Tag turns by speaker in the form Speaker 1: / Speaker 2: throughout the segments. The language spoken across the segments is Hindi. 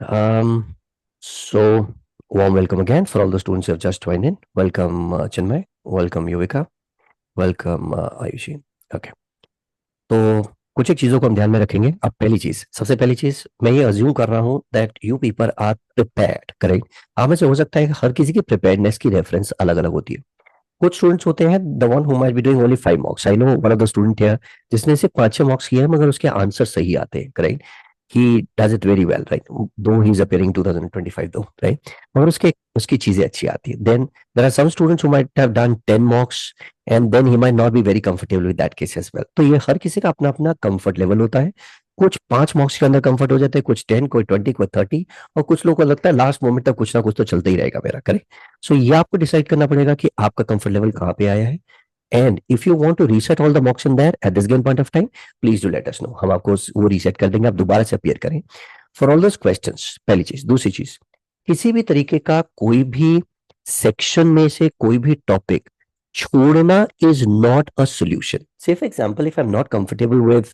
Speaker 1: Um, so warm welcome again for all the students who have just joined in. Welcome Chinmay, welcome Yuvika, welcome Ayushi. Okay, तो कुछ एक चीजों को हम ध्यान में रखेंगे. अब पहली चीज, सबसे पहली चीज, मैं ये अज्यूम कर रहा हूँ that you people are prepared. Correct? आप में से हो सकता है कि हर किसी की प्रिपेयर्डनेस की रेफरेंस अलग अलग होती है. कुछ स्टूडेंट्स होते हैं the one who might be doing only 5 मॉक्स. I know one of the student here जिसने सिर्फ 5-6 मॉक्स किए हैं मगर उसके आंसर सही आते हैं. Correct? he does it very well, right? Though he's appearing 2025 though, right? मगर उसके उसकी चीजें अच्छी आती है. Then there are some students who might have done 10 mocks and then he might not be very comfortable with that case as well. तो ये हर किसी का अपना अपना कंफर्ट लेवल होता है. कुछ 5 मॉक्स के अंदर कंफर्ट हो जाते हैं, कुछ 10, कोई 20, कोई 30, और कुछ लोगों को लगता है लास्ट मोमेंट तक कुछ ना कुछ तो चलता ही रहेगा मेरा. करेक्ट? सो ये आपको डिसाइड करना पड़ेगा कि आपका कंफर्ट लेवल कहाँ पे आया है. And if you want to reset all the mocks in there at this given point of time, please do let us know. हम आपको वो रीसेट कर देंगे, आप दोबारा से अपीयर करें फॉर ऑल दोस क्वेश्चंस. पहली चीज. दूसरी चीज, किसी भी तरीके का कोई भी सेक्शन में से कोई भी टॉपिक छोड़ना इज नॉट अ सॉल्यूशन. से for example, if I am not comfortable with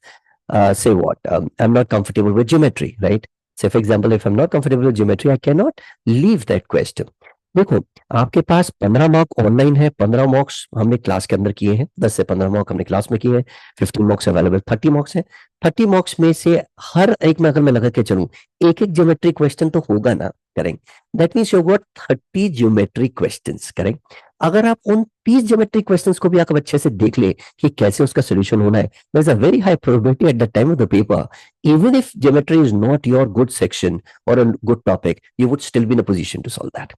Speaker 1: say what I'm not comfortable with geometry, right? Say for example, if I'm not comfortable with geometry, I cannot leave that question. देखो, आपके पास 15 मार्क ऑनलाइन है, 15 मॉक्स हमने क्लास के अंदर किए हैं, 10 से 15 मार्क हमने क्लास में किए हैं, 15 मॉक्स अवेलेबल, 30 मॉक्स है. 30 मॉक्स में से हर एक में अगर मैं लगा के चलूं, एक एक ज्योमेट्री क्वेश्चन तो होगा ना. करेंगे? That means you got 30 geometry questions. करेंगे? अगर आप उन 30 ज्योमेट्री क्वेश्चंस को भी आप अच्छे से देख ले कि कैसे उसका सोल्यूशन होना है, there is a very high probability at the time of the paper, even if geometry is not your good section और a good topic, you would still be in a position to solve that.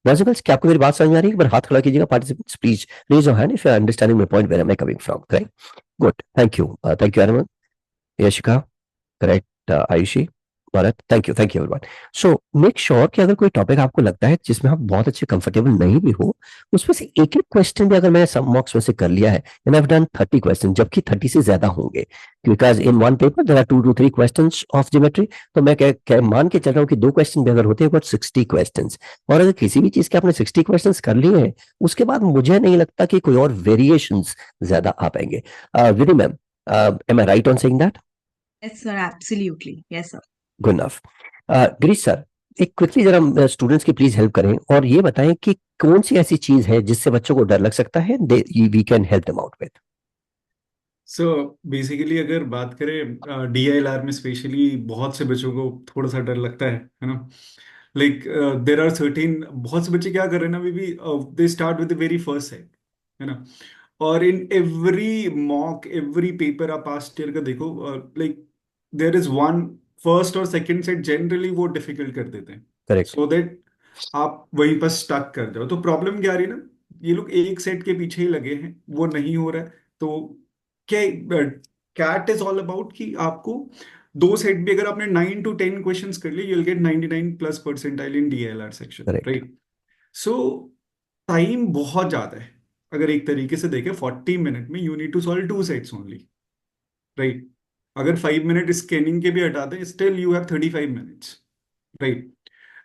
Speaker 1: Musicals, क्या आपको मेरी बात समझ में आ रही है? एक बार हाथ खड़ा कीजिएगा participants, please raise your hand if you are understanding my point where am I coming from. Correct? Good, thank you Arman, Yashika, correct, Aayushi, Bharat, thank you everyone. So make sure कि अगर कोई टॉपिक आपको लगता है जिसमें आप बहुत अच्छे कंफर्टेबल नहीं भी हो, उसमें से एक एक क्वेश्चन भी अगर मैंने सब मॉक्स में से कर लिया है, and I have done 30 question, जबकि 30 से ज्यादा होंगे, because in one paper there are 2 to 3 questions of geometry. तो मैं मान के चल रहा हूँ कि 2 क्वेश्चन भी अगर होते हैं, 60 क्वेश्चन. और अगर किसी भी चीज के आपने 60 क्वेश्चन कर लिए हैं, उसके बाद मुझे नहीं लगता कि कोई और वेरिएशन ज्यादा आ पाएंगे. Vidhi ma'am, am I right on saying that?
Speaker 2: Yes, sir, absolutely. Yes, sir.
Speaker 1: Good enough. Girish sir, एक क्विकली जरा स्टूडेंट्स की प्लीज हेल्प करें और ये बताएं कि कौन सी ऐसी चीज है जिससे बच्चों को डर लग सकता है, we can help them out with.
Speaker 3: So basically अगर बात करें डीआईएलआर में स्पेशली बहुत से बच्चों को थोड़ा सा डर लगता है ना. लाइक देर आर सर्टेन, बहुत से बच्चे क्या कर रहे हैं ना, may be they start with the very first set, है ना. और in every mock, every paper आप पास्ट ईयर का देखो, like there is one first और सेकंड सेट जनरली वो डिफिकल्ट कर देते हैं,
Speaker 1: करेक्ट.
Speaker 3: सो दैट आप वहीं पर स्टक कर जाओ. तो प्रॉब्लम क्या आ रही है ना, ये लोग एक सेट के पीछे ही लगे हैं, वो नहीं हो रहा है. तो क्या कैट इज ऑल अबाउट कि आपको दो सेट भी अगर आपने 9 to 10 क्वेश्चंस कर लिए, you will gate 99+% in DLR section,
Speaker 1: correct.
Speaker 3: Right. So time बहुत ज्यादा है. अगर एक तरीके से देखें 40 मिनट में you need to solve 2 sets only, right. अगर 5 मिनट स्कैनिंग के भी हटा दें, still you have 35 minutes, right.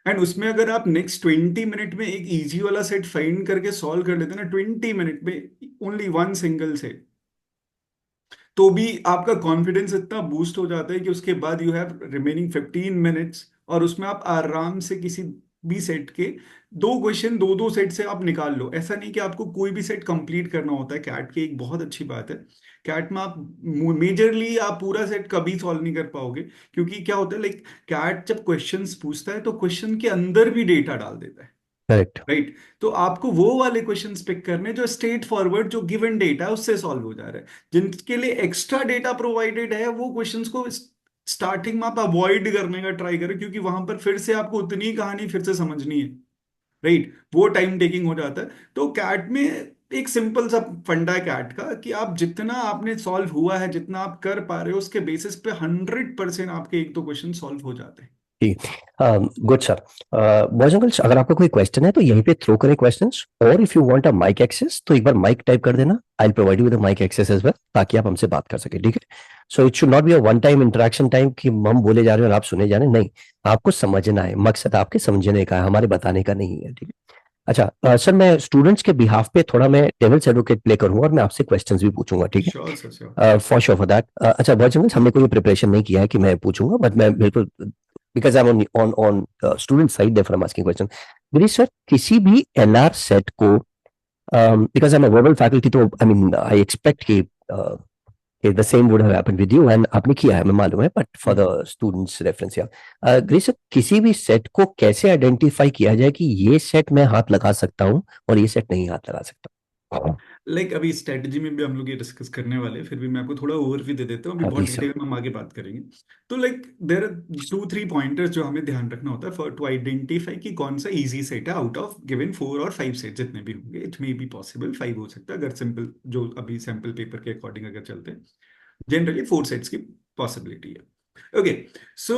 Speaker 3: And उसमें अगर आप नेक्स्ट 20 मिनट में एक इजी वाला सेट फाइंड करके सॉल्व कर लेते हैं ना, 20 मिनट में ओनली वन सिंगल सेट, तो भी आपका कॉन्फिडेंस इतना बूस्ट हो जाता है कि उसके बाद यू हैव रिमेनिंग 15 मिनट्स, और उसमें आप आराम से किसी भी सेट के 2 क्वेश्चन, दो दो सेट से आप निकाल लो. ऐसा नहीं कि आपको कोई भी सेट कंप्लीट करना होता है. कैट की एक बहुत अच्छी बात है, कैट में आप मेजरली आप पूरा सेट कभी सॉल्व नहीं कर पाओगे, क्योंकि क्या होता है, लाइक कैट जब क्वेश्चंस पूछता है तो क्वेश्चन के अंदर भी डेटा डाल देता है,
Speaker 1: करेक्ट.
Speaker 3: राइट. तो आपको वो वाले क्वेश्चंस पिक करने जो स्ट्रेट फॉरवर्ड, जो गिवन डेटा है उससे सॉल्व हो जा रहा है. जिनके लिए एक्स्ट्रा डेटा प्रोवाइडेड है, वो क्वेश्चंस को स्टार्टिंग में आप अवॉइड करने का ट्राई करें, क्योंकि वहां पर फिर से आपको उतनी ही कहानी फिर से समझनी है, राइट. वो टाइम टेकिंग हो जाता है. तो कैट में एक सिंपल सा फंडा है कैट का, कि आप जितना आपने सॉल्व हुआ है, जितना आप कर पा रहे हो, उसके बेसिस पे 100% आपके एक दो क्वेश्चन सॉल्व हो जाते हैं.
Speaker 1: जी, good sir. Boys and girls, अगर आपका कोई क्वेश्चन है तो यहीं पे थ्रो करें क्वेश्चंस, और if you want a mic access तो एक बार माइक टाइप कर देना, I will provide you with a mic access as well, ताकि आप हमसे बात कर सके. ठीक है? So it should not be a one time interaction time कि हम बोले जा रहे हैं और आप सुने जा रहे हैं. नहीं, आपको समझना है, मकसद आपके समझने का है, हमारे बताने का नहीं है. ठीक है? अच्छा सर, मैं स्टूडेंट्स के बिहाफ पे थोड़ा मैं डेविल्स एडवोकेट प्ले करूंगा और मैं आपसे क्वेश्चंस भी पूछूंगा. ठीक है?
Speaker 3: Sure sir, sure.
Speaker 1: For sure for that. अच्छा बॉयज एंड गर्ल्स, हमने कोई प्रिपरेशन नहीं किया है कि मैं पूछूंगा, बट मैं बिल्कुल because I'm on student side, therefore I'm asking question. Girish sir, किसी भी LR set को because I'm a verbal faculty, तो I mean I expect कि the same would have happened with you, and आपने किया है, मैं मालूम है, but for the students reference या गिरीश सर, किसी भी सेट को कैसे आइडेंटिफाई किया जाए कि ये सेट मैं हाथ लगा सकता हूँ और ये सेट नहीं हाथ लगा सकता?
Speaker 3: लाइक अभी स्ट्रेटजी में भी हम लोग ये डिस्कस करने वाले हैं, फिर भी मैं आपको थोड़ा ओवरव्यू दे देता हूँ, अभी
Speaker 1: हाँ,
Speaker 3: बहुत
Speaker 1: please, sir.
Speaker 3: डिटेल में हम आगे बात करेंगे। तो लाइक देयर आर 2-3 पॉइंटर्स जो हमें ध्यान रखना होता है फॉर टू आइडेंटिफाई कि कौन सा इजी सेट है आउट ऑफ गिवन 4 और 5 सेट जितने भी होंगे। इट मे बी पॉसिबल 5 हो सकता है अगर सिंपल जो अभी सैंपल पेपर के अकॉर्डिंग अगर चलते हैं, जनरली 4 सेट्स की पॉसिबिलिटी है। Okay, so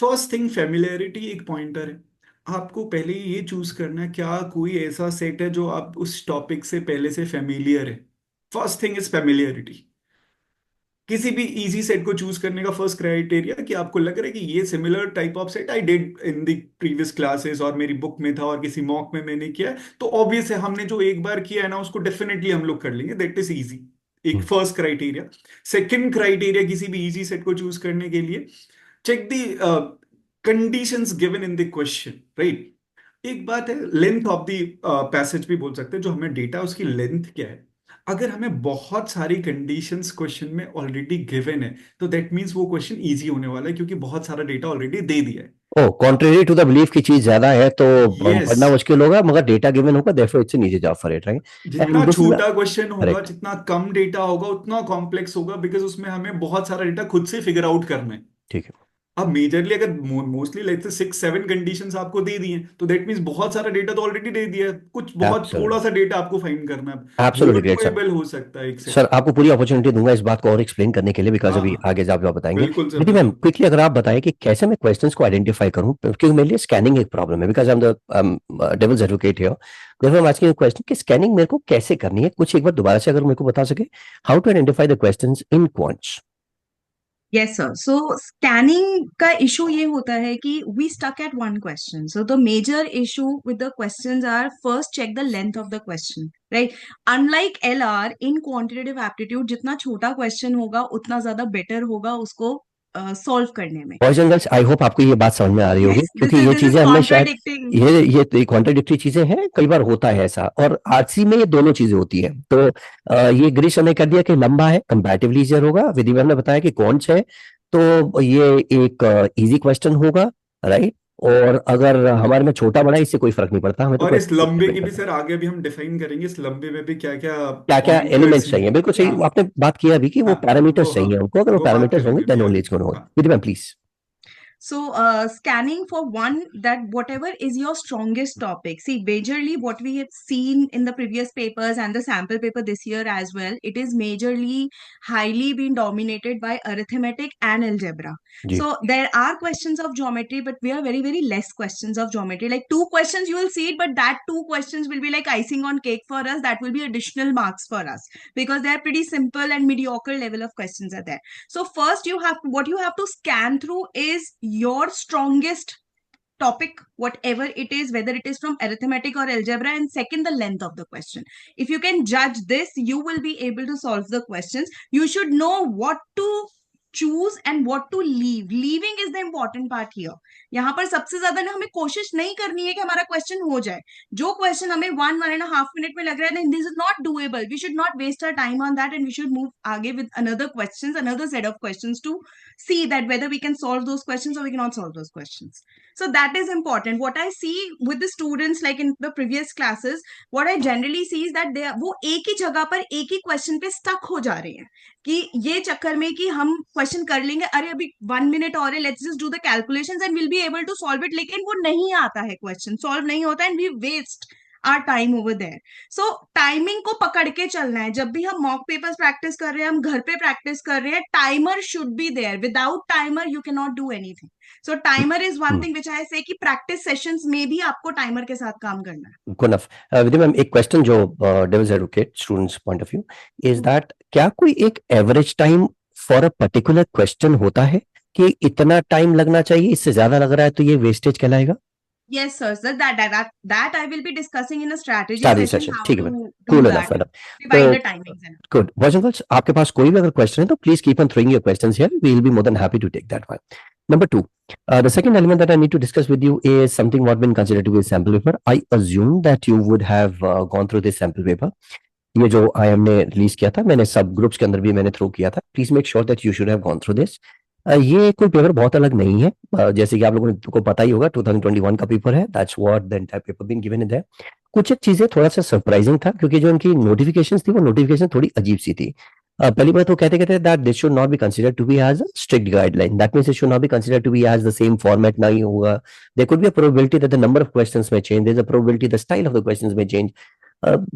Speaker 3: first thing familiarity एक पॉइंटर है। आपको पहले ये चूज करना है क्या कोई ऐसा सेट है जो आप उस टॉपिक से पहले से फेमिलियर है। First thing is familiarity. किसी भी इजी सेट को चूज करने का फर्स्ट क्राइटेरिया कि आपको लग रहा है कि ये similar type of set I did in the previous classes और मेरी बुक में था और किसी मॉक में मैंने किया है, तो ऑब्वियस है हमने जो एक बार किया है ना उसको डेफिनेटली हम लोग कर लेंगे, दैट इज इजी। एक फर्स्ट क्राइटेरिया। सेकंड क्राइटेरिया किसी भी इजी सेट को चूज करने के लिए, check the conditions given in the question, right. एक बात है लेंथ ऑफ द पैसेज भी बोल सकते हैं, जो हमें डेटा उसकी लेंथ क्या है। अगर हमें बहुत सारी कंडीशंस क्वेश्चन में ऑलरेडी गिवन है तो दैट मींस वो क्वेश्चन इजी होने वाला है क्योंकि बहुत सारा डेटा ऑलरेडी दे दिया है।
Speaker 1: ओ, कॉन्ट्रेरी टू द बिलीफ की चीज ज्यादा है तो
Speaker 3: Yes.
Speaker 1: पढ़ना मुश्किल होगा, मगर डेटा गिवन होगा, therefore it's an easy job for it, right?
Speaker 3: जितना छोटा क्वेश्चन होगा,
Speaker 1: correct.
Speaker 3: जितना कम डेटा होगा उतना कॉम्प्लेक्स होगा, बिकॉज उसमें हमें बहुत सारा डेटा खुद से फिगर आउट करना है।
Speaker 1: ठीक है।
Speaker 3: अब मेजरली अगर मोस्टली लेट्स से 6-7 कंडीशंस आपको दे दी हैं तो दैट मींस बहुत सारा डेटा तो ऑलरेडी दे दिया है, कुछ बहुत
Speaker 1: Absolutely.
Speaker 3: थोड़ा सा डेटा आपको फाइंड करना है।
Speaker 1: Absolutely
Speaker 3: वो
Speaker 1: great, sir.
Speaker 3: doable हो सकता है एक सेट।
Speaker 1: सर आपको पूरी अपॉर्चुनिटी दूंगा इस बात को और एक्सप्लेन करने के लिए, बिकॉज
Speaker 3: हाँ,
Speaker 1: अभी
Speaker 3: हाँ।
Speaker 1: आगे जब आप बताएंगे।
Speaker 3: बिल्कुल सर,
Speaker 1: दीदी मैम,
Speaker 3: बिल्कुल।
Speaker 1: क्विकली अगर आप बताएं कि कैसे मैं क्वेश्चंस को आइडेंटिफाई करूं, क्योंकि मेरे लिए स्कैनिंग एक प्रॉब्लम है, because I am the devil's advocate here. Therefore I am asking question कि स्कैनिंग मेरे को कैसे करनी है, कुछ एक बार दोबारा से अगर मेरे को बता सके, how to identify the questions in quants.
Speaker 2: Yes, sir. So scanning का issue ये होता है कि we stuck at one question. So the major issue with the questions are first check the length of the question, right? Unlike LR in quantitative aptitude, जितना छोटा question होगा उतना ज्यादा better होगा उसको solve करने में.
Speaker 1: Boys and girls, I hope आपको ये बात समझ में आ रही होगी,
Speaker 2: Yes,
Speaker 1: क्योंकि
Speaker 2: this
Speaker 1: ये
Speaker 2: is
Speaker 1: चीजें हमने शायद
Speaker 2: contradicting.
Speaker 1: ये कॉन्ट्राडिक्टरी चीजें हैं, कई बार होता है ऐसा, और आरसी में ये दोनों चीजें होती है। तो ये गिरीश ने कर दिया कि लंबा है, कंपैरेटिवली इजियर होगा। विधि मैम ने बताया कि कौन है, तो ये एक इजी क्वेश्चन होगा, राइट? और अगर हमारे में छोटा बड़ा इससे कोई फर्क नहीं पड़ता, हमें तो
Speaker 3: और इस
Speaker 1: question
Speaker 3: लंबे की
Speaker 1: depend
Speaker 3: भी
Speaker 1: करता है।
Speaker 3: सर आगे भी हम डिफाइन करेंगे, इस लंबे में भी क्या क्या
Speaker 1: क्या क्या एलिमेंट्स चाहिए, बिल्कुल सही
Speaker 3: हाँ,
Speaker 1: आपने बात किया अभी कि वो
Speaker 3: हाँ,
Speaker 1: पैरामीटर्स
Speaker 3: वो हाँ,
Speaker 1: चाहिए उनको, अगर वो
Speaker 3: वो बात
Speaker 1: पैरामीटर्स होंगे
Speaker 3: करेंगे
Speaker 1: देन
Speaker 3: भी
Speaker 1: ओनली
Speaker 3: आगे।
Speaker 1: It's gonna work.
Speaker 3: हाँ,
Speaker 1: Vidhi ma'am please.
Speaker 2: So, scanning for one, that whatever is your strongest topic. See, majorly what we have seen in the previous papers and the sample paper this year as well, it is majorly highly been dominated by arithmetic and algebra.
Speaker 1: जी।
Speaker 2: So there are questions of geometry, but we are very, very less questions of geometry. Like 2 questions you will see it, but that 2 questions will be like icing on cake for us. That will be additional marks for us because they are pretty simple and mediocre level of questions are there. So first what you have to scan through is your strongest topic, whatever it is, whether it is from arithmetic or algebra, and second, the length of the question. If you can judge this, you will be able to solve the questions. You should know what to choose and what to leave. Leaving is the important part here. यहाँ पर सबसे ज्यादा ना हमें कोशिश नहीं करनी है कि हमारा क्वेश्चन हो जाए। जो क्वेश्चन हमें 1.5 मिनट में लग रहा है, then this is not doable. We should not waste our time on that, and we should move आगे with another set of questions to see that whether we can solve those questions or we cannot solve those questions. So that is important. What I see with the students, like in the previous classes, what I generally see is that वो एक ही जगह पर एक ही क्वेश्चन पे स्टक हो जा रहे हैं कि ये चक्कर में कि हम क्वेश्चन कर लेंगे, अरे अभी 1 मिनट और है, let's just do the calculations and will be able to solve it, लेकिन वो नहीं आता है, क्वेश्चन सॉल्व नहीं होता and we waste are time over there. So timing को पकड़ के चलना है. जब भी हम मॉक पेपर्स प्रैक्टिस कर रहे हैं, हम घर पे प्रैक्टिस कर रहे हैं, timer should be there. Without timer you can not do anything. So timer is one thing which I say कि प्रैक्टिस सेशंस में भी आपको टाइमर के साथ काम करना है.
Speaker 1: Good enough. विधि मैम, एक क्वेश्चन जो devil's advocate students point of view is that, क्या कोई एक average time for a particular question होता है कि इतना टाइम लगना चाहिए, इससे ज्यादा लग रहा है तो ये वेस्टेज कहलाएगा?
Speaker 2: Yes, sir. So that I will be discussing in a strategy
Speaker 1: Strategy
Speaker 2: session.
Speaker 1: session,
Speaker 2: How
Speaker 1: ठीक है
Speaker 2: to
Speaker 1: ma'am,
Speaker 2: do
Speaker 1: cool
Speaker 2: that,
Speaker 1: enough.
Speaker 2: divide the
Speaker 1: तो
Speaker 2: timings and
Speaker 1: good. Boys and girls, आपके पास कोई भी अगर क्वेश्चन है तो please keep on throwing your questions here, we will be more than happy to take that one. Number two, the second element that I need to discuss with you is something what been considered to be a sample paper. I assume that you would have gone through this sample paper. ये जो IIM ने रिलीज किया था, मैंने सब ग्रुप्स के अंदर भी मैंने थ्रो किया था. Please make sure that you should have gone through this. ये कोई पेपर बहुत अलग नहीं है. जैसे कि आप लोगों को पता ही होगा 2021 का पेपर है. That's what the entire paper been given in there. कुछ एक चीजें थोड़ा सा सरप्राइजिंग था क्योंकि जो इनकी नोटिफिकेशन थी वो नोटिफिकेशन थोड़ी अजीब सी थी. पहली बात तो कहते कहते that this should not be considered to be as a strict guideline. That means it should not be considered to be as the same format. नहीं होगा. There could be a probability that the number of questions may change. There's a probability the style of the questions may change.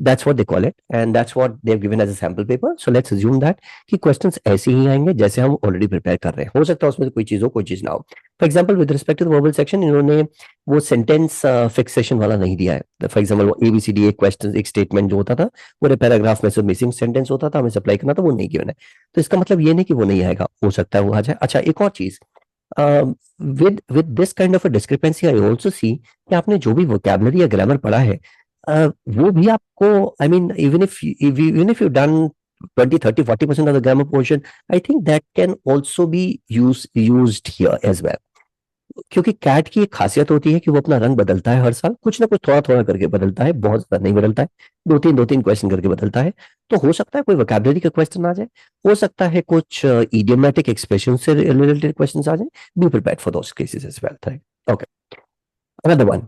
Speaker 1: That's what they call it, and that's what they've given as a sample paper. So let's assume that कि questions ऐसे ही आएंगे जैसे हम ऑलरेडी प्रिपेयर कर रहे हैं. हो सकता है उसमें कोई चीज हो, कोई चीज ना हो. For example with respect to the verbal section इन्होंने वो सेंटेंस फिक्सेशन वाला नहीं दिया है. फॉर एग्जाम्पल वो ABCD एक क्वेश्चन एक स्टेटमेंट जो होता था पूरे पैराग्राफ में से मिसिंग सेंटेंस होता था, हमें सप्लाई करना था, वो नहीं गिवन है. तो इसका मतलब ये नहीं कि वो नहीं आएगा, हो सकता है वो आ जाए. अच्छा, एक और चीज, with this kind of a discrepancy I also see कि आपने जो भी vocabulary या ग्रामर पढ़ा है वो भी आपको, I mean, even if you've done 20, 30, 40% of the grammar portion, I think that can also be used here as well. क्योंकि कैट की एक खासियत होती है कि वो अपना रंग बदलता है हर साल, कुछ ना कुछ थोड़ा थोड़ा करके बदलता है, बहुत ज्यादा नहीं बदलता है, दो तीन क्वेश्चन करके बदलता है. तो हो सकता है कोई वोकैबुलरी का क्वेश्चन आ जाए, हो सकता है कुछ इडियोमैटिक एक्सप्रेशन से रिलेटेड क्वेश्चन आ जाए. Be prepared for those cases as well. Right, okay. Another one,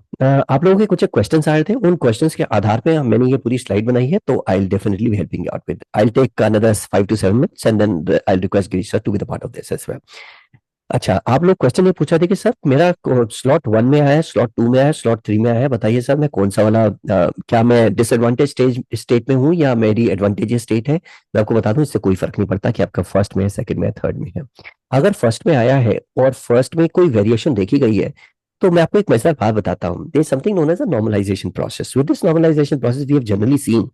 Speaker 1: आप लोगों के कुछ क्वेश्चंस आए थे, उन क्वेश्चंस के आधार पे मैंने ये पूरी स्लाइड बनाई है. तो I will definitely be helping out with. I will take another 5 to 7 minutes and then I will request Girish sir to be the part of this as well. अच्छा, आप लोग क्वेश्चन ये पूछा थे कि सर मेरा स्लॉट 1 में आया है, स्लॉट 2 में आया है, स्लॉट 3 में आया है, बताइए सर मैं कौन सा वाला, क्या मैं डिसएडवांटेज स्टेट में हूँ या मेरी एडवांटेज स्टेट है. मैं आपको बता दूं इससे कोई फर्क नहीं पड़ता कि आपका फर्स्ट में है, सेकंड में है, थर्ड में है. अगर फर्स्ट में आया है और फर्स्ट में कोई वेरिएशन देखी गई है तो मैं आपको एक मजेदार बात बताता हूँ. There is something known as a normalisation process. With this normalisation process we have generally seen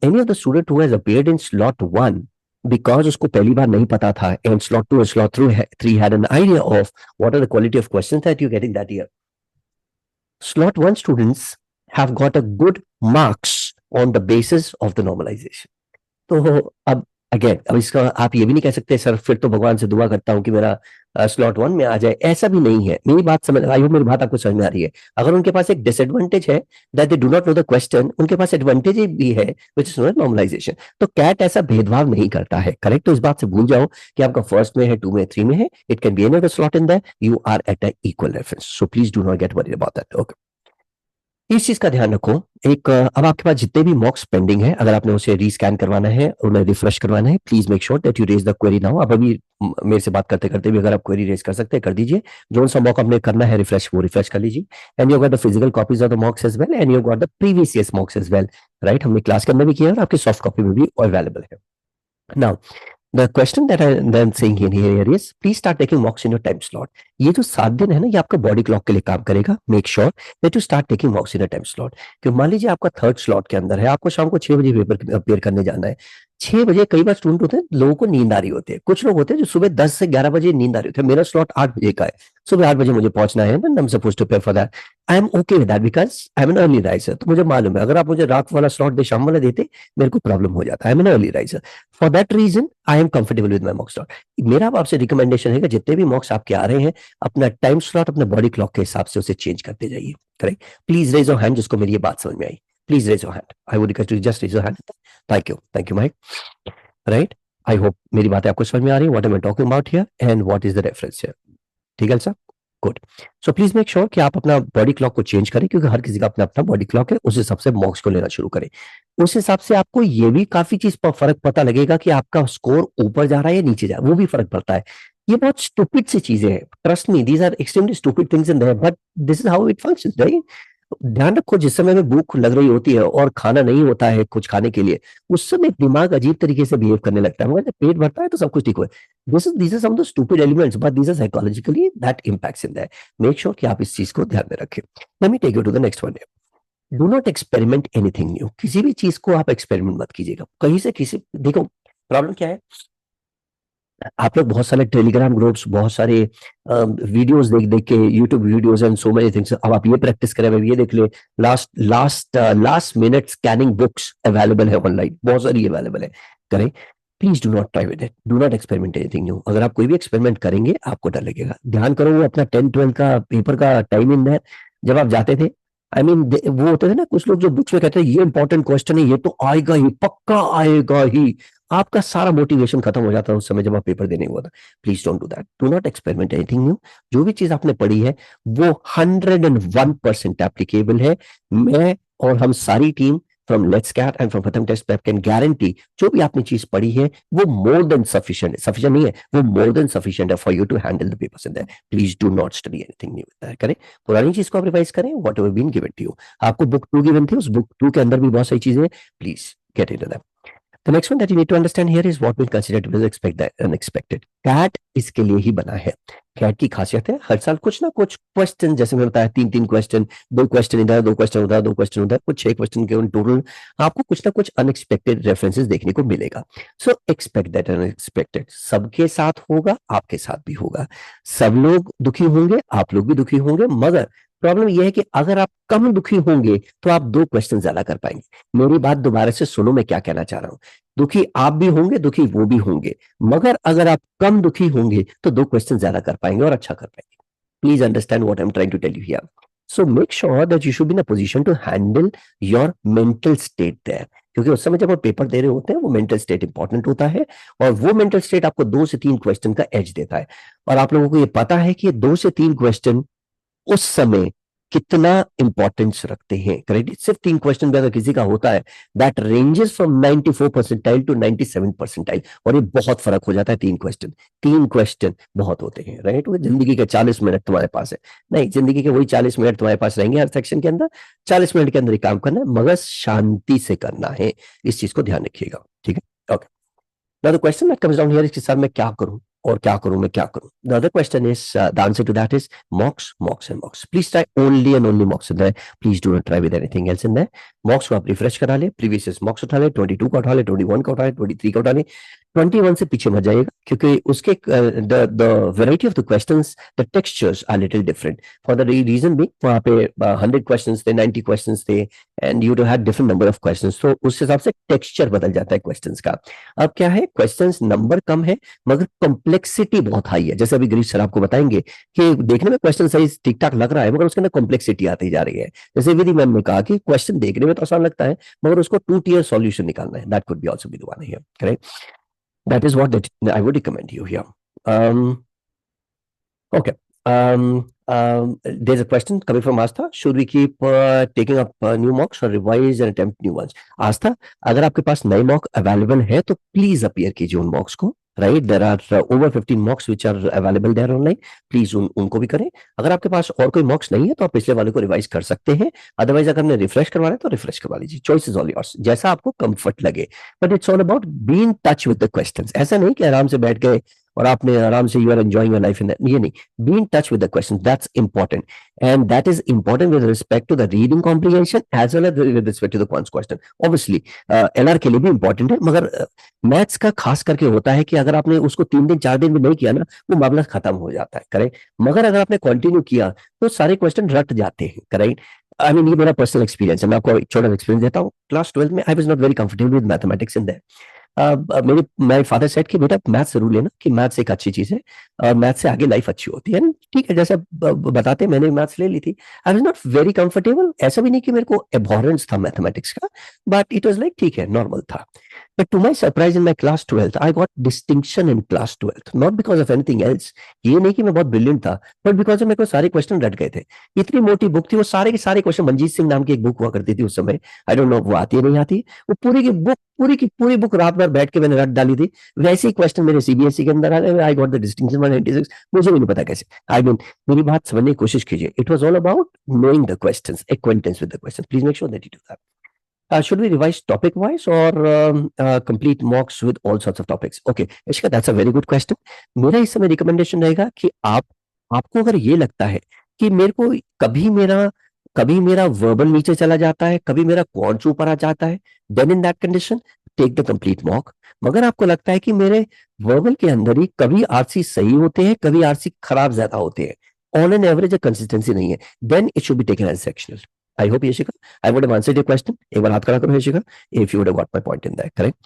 Speaker 1: any of the student who has appeared in slot 1 because उसको पहली बार नहीं पता था एंड स्लॉट 2 और slot 3 had an idea of what are the quality of questions that you getting that year. Slot 1 students have got a good marks on the basis of the normalisation. तो अब इसका आप ये भी नहीं कह सकते सर फिर तो भगवान से दुआ करता हूं कि मेरा स्लॉट 1 में आ जाए. ऐसा भी नहीं है. मेरी बात समझ आई हो, मेरी बात आपको समझ में आ रही है. अगर उनके पास एक डिसएडवांटेज है that they do not know the question, उनके पास एडवांटेज भी है व्हिच इज नॉट नॉर्मलाइजेशन. तो कैट ऐसा भेदभाव नहीं करता है. करेक्ट. तो इस बात से भूल जाओ कि आपका फर्स्ट में है, 2 में, 3 में है. It can be any other slot in that. You are at a equal reference. So please do not get worried about that. Okay, इस चीज का ध्यान रखो. एक अब आपके पास जितने भी मॉक्स पेंडिंग है, अगर आपने उसे रीस्कैन करवाना है, उन्हें रिफ्रेश करवाना है, please make sure that you raise the query now. अब अभी मेरे से बात करते करते भी अगर आप क्वेरी रेज कर सकते हैं कर दीजिए. जो सा मॉक आपने करना है रिफ्रेश वो रिफ्रेश कर लीजिए. And you got the physical copies of the mocks as well and you got the previous years mocks as well. Right, हमने क्लास के अंदर भी किया और आपकी सॉफ्ट कॉपी में भी अवेलेबल है. Now the question that I'm saying here is please start taking mocks in your time slot. ये जो 7 दिन है ना, ये आपका बॉडी क्लॉक के लिए काम करेगा. Make sure that you start taking मॉक्स in a time slot. क्योंकि मान लीजिए आपका थर्ड स्लॉट के अंदर है, आपको शाम को 6 बजे पेपर अपेयर करने जाना है. 6 बजे कई बार स्टूडेंट होते हैं लोगों को नींद आ रही होती है. कुछ लोग होते हैं जो सुबह 10 से 11 बजे नींद आ रही होती है. मेरा स्लॉट 8 बजे का है, सुबह 8 बजे मुझे पहुंचना है. I am supposed to prepare for that. I am okay with that because I am an early riser. तो मुझे मालूम है अगर आप मुझे रात वाला स्लॉट दे शाम वाला देते मेरे को प्रॉब्लम हो जाता है. I am an early riser. For that reason I am comfortable with my mock slot. मेरा आपसे रिकमेंडेशन है कि जितने भी मॉक्स आपके आ रहे हैं अपना टाइम स्लॉट अपने बॉडी क्लॉक के हिसाब से उसे चेंज करते जाइए. Correct. Please raise your hand जिसको मेरी ये बात समझ में आई. Please raise your hand. I would request you just raise your hand. Thank you Mike. Right, I hope मेरी बातें आपको समझ में आ रही है. What am I talking about here and what is the reference here. ठीक है sir, good. So please make sure कि आप अपना बॉडी क्लॉक को चेंज करें क्योंकि हर किसी का अपना अपना बॉडी क्लॉक है. उस हिसाब से मॉक्स को लेना शुरू करें. उस हिसाब से आपको ये भी काफी चीज पर फर्क पता लगेगा कि आपका स्कोर ऊपर जा रहा है या नीचे जा रहा है. वो भी फर्क पड़ता है. ये बहुत स्टूपिड सी चीजें हैं. Trust me, these are extremely stupid things in there but this is how it functions. Right, ध्यान रखो जिस समय में भूख लग रही होती है और खाना नहीं होता है कुछ खाने के लिए, उस समय दिमाग अजीब तरीके से बिहेव करने लगता है. मगर जब पेट भरता है तो सब कुछ ठीक हो. these are some of the stupid elements but these are psychologically that impacts in there. Make sure कि आप इस चीज को ध्यान में रखें. Let me take you to the next one. Do not experiment anything new. किसी भी चीज को आप एक्सपेरिमेंट मत कीजिएगा. कहीं से किसी, देखो प्रॉब्लम क्या है, आप लोग बहुत सारे टेलीग्राम ग्रुप्स, बहुत सारे वीडियोस देख के, YouTube videos and so many things. अब आप ये प्रैक्टिस करें, अब ये देख ले, last minute scanning books available है ऑनलाइन, बहुत सारी अवेलेबल है. करें, please do not try with it, do not experiment anything new. अगर आप कोई भी एक्सपेरिमेंट करेंगे आपको डर लगेगा। ध्यान करो वो अपना 10th 12th का पेपर का टाइम इन है, जब आप जाते थे, आई मीन वो होते थे ना कुछ लोग जो बुक्स में कहते हैं ये इंपॉर्टेंट क्वेश्चन है, ये तो आएगा ही, पक्का आएगा ही, आपका सारा मोटिवेशन खत्म हो जाता है उस समय जब आप पेपर देने हुआ था। Please don't do that, do not experiment anything new. जो भी चीज आपने पढ़ी है वो 101% एप्लीकेबल है। मैं और हम सारी team from Let's CAT and from Pratham Test Prep can guarantee जो भी आपने चीज पढ़ी है वो मोर देन सफिशिएंट, सफिशिएंट नहीं है, वो मोर देन सफिशिएंट है for you to handle the papers in there. Please do not study anything new. करें पुरानी चीज को आप रिवाइज करें, whatever been given to you. आपको बुक 2 गिवन थी, उस बुक 2 के अंदर भी बहुत सारी चीजें, please get into that. The next one that you need to understand here is what we consider to be the unexpected. CAT इसके लिए ही बना है। CAT की खासियत है हर साल कुछ ना कुछ क्वेश्चन, जैसे मैंने बताया 3-3 क्वेश्चन, 2 क्वेश्चन इधर, 2 क्वेश्चन उधर, 2 क्वेश्चन उधर, कुछ 6 क्वेश्चन के टोटल आपको कुछ ना कुछ अनएक्सपेक्टेड रेफरेंसेस देखने को मिलेगा। सो एक्सपेक्ट दैट अनएक्सपेक्टेड। सबके साथ होगा, आपके साथ भी होगा। सब लोग दुखी होंगे, आप लोग भी दुखी होंगे, मगर प्रॉब्लम यह है कि अगर आप कम दुखी होंगे तो आप 2 क्वेश्चन ज्यादा कर पाएंगे। मेरी बात दोबारा से सुनो, मैं क्या कहना चाह रहा हूं। दुखी आप भी होंगे, दुखी वो भी होंगे, मगर अगर आप कम दुखी होंगे तो 2 क्वेश्चन ज्यादा कर पाएंगे और अच्छा कर पाएंगे। Please understand what I am trying to tell you here. So make sure that you should be in a position to handle your mental state there, क्योंकि उस समय जब आप पेपर दे रहे होते हैं वो मेंटल स्टेट इंपॉर्टेंट होता है, और वो मेंटल स्टेट आपको 2 से 3 क्वेश्चन का एज देता है। और आप लोगों को ये पता है कि ये 2 से 3 क्वेश्चन उस समय कितना इंपॉर्टेंस रखते हैं। करेक्ट, सिर्फ 3 क्वेश्चन भी अगर किसी का होता है, that ranges from 94 percentile to 97 percentile, और ये बहुत फर्क हो जाता है। 3 क्वेश्चन बहुत होते हैं। राइट, वो जिंदगी के 40 मिनट तुम्हारे पास है, नहीं, जिंदगी के वही 40 मिनट तुम्हारे पास रहेंगे हर सेक्शन के अंदर। 40 मिनट के अंदर ही काम करना है, मगर शांति से करना है, इस चीज को ध्यान रखिएगा। ठीक है, okay. Now the question that comes down here is कि सर मैं क्या करूं और क्या करूं, मैं क्या करूं। The other question is, the answer to that is mocks, mocks and mocks. Please try only and only mocks in there. Please do not try with anything else in there. mocks को आप रिफ्रेश करा ले, प्रीवियस मॉक्स उठा ले, 22 का उठा ले, 21 का उठा ले, 23 का उठा ले, 21 से पीछे मत जाइएगा, क्योंकि उसके the variety of the questions, the textures are little different. For the reason being, वहाँ पे 100 questions थे, 90 questions थे, and you had different number of questions. तो उस हिसाब से टेक्सचर बदल जाता है क्वेश्चंस का। अब क्या है, क्वेश्चंस नंबर कम है मगर कॉम्प्लेक्सिटी बहुत हाई है। जैसे अभी गिरीश सर आपको बताएंगे कि देखने में क्वेश्चन साइज ठीक ठाक लग रहा है, मगर उसके अंदर कॉम्प्लेक्सिटी आती जा रही है। जैसे विधि मैम ने कहा कि क्वेश्चन देखने में तो आसान लगता है, मगर उसको 2 tier सॉल्यूशन निकालना है। That could be also be the one here, correct? That is what I would recommend you here. Okay. There's a question coming from Astha. Should we keep taking up new mocks or revise and attempt new ones? Astha, अगर आपके पास नए मॉक अवेलेबल है तो प्लीज अपीयर कीजिए उन मॉक्स को। Right, there are over 15 mocks which are available there online. Please उनको भी करें। अगर आपके पास और कोई मॉक्स नहीं है तो आप पिछले वाले को रिवाइज कर सकते हैं। अदरवाइज अगर हमने रिफ्रेश करवाना है तो रिफ्रेश करवा लीजिए। चॉइस इज ऑल योर्स, जैसा आपको कंफर्ट लगे, but it's all about B in touch with the questions. ऐसा नहीं कि आराम से बैठ गए और आपने आराम से you are enjoying your life in that, ये नहीं। Be in touch with the question, that's important, and that is important with respect to the reading comprehension as well as with respect to the quants question. Obviously LR के लिए भी इंपॉर्टेंट है, मगर मैथ्स का खास करके होता है कि अगर आपने उसको 3 दिन 4 दिन में नहीं किया ना, वो मामला खत्म हो जाता है। करेक्ट, मगर अगर आपने कंटिन्यू किया तो सारे क्वेश्चन रट जाते हैं। करेक्ट, आई मीन ये मेरा पर्सनल एक्सपीरियंस है, मैं आपको एक छोटा एक्सपीरियंस देता हूँ। क्लास 12 में I was not very comfortable with mathematics in that. मेरे फादर सेड कि बेटा मैथ्स जरूर लेना, कि मैथ्स एक अच्छी चीज है और मैथ्स से आगे लाइफ अच्छी होती है। ठीक है, जैसा बताते, मैंने मैथ्स ले ली थी। I was not very comfortable, ऐसा भी नहीं कि मेरे को एबॉरेंस था मैथमेटिक्स का, बट इट वाज लाइक ठीक है, नॉर्मल था। But to my surprise, in my class 12th, I got distinction in class 12th, not because of anything else. ये नहीं कि मैं बहुत ब्रिलियंट था, but because मेरे को सारे क्वेश्चन रट गए थे। इतनी मोटी बुक थी, वो सारे के सारे क्वेश्चन, मनजीत सिंह नाम की एक बुक हुआ करती थी उस समय, आई डोंट नो वो आती है नहीं आती, वो पूरी बुक रात भर बैठ के मैंने रट डाली थी। वैसे ही क्वेश्चन मेरे सीबीएसई के अंदर आ गए, आई गॉट द डिस्टिंक्शन 196, मुझे भी नहीं पता कैसे। आई मीन मेरी बात समझने की कोशिश कीजिए। It was all about knowing the questions, acquaintance with the question. Please make sure that you do that. Should we revise topic wise or complete mocks with all sorts of topics? Okay, Ishka, that's a very good question. मेरा इस समय रिकमेंडेशन रहेगा कि आपको अगर ये लगता है कि मेरे को कभी मेरा वर्बल नीचे चला जाता है, कभी मेरा क्वांट्स ऊपर आ जाता है, then in that condition take the complete mock. मगर आपको लगता है कि मेरे वर्बल के अंदर ही कभी आरसी सही होते हैं, कभी आरसी खराब ज्यादा होते हैं, ऑन एन एवरेज कंसिस्टेंसी नहीं है, then it should be taken as sectional. I hope, Yashika, I would have answered your question. एक बार हाथ खड़ा करो, Yashika, if you would have got my point in there, correct?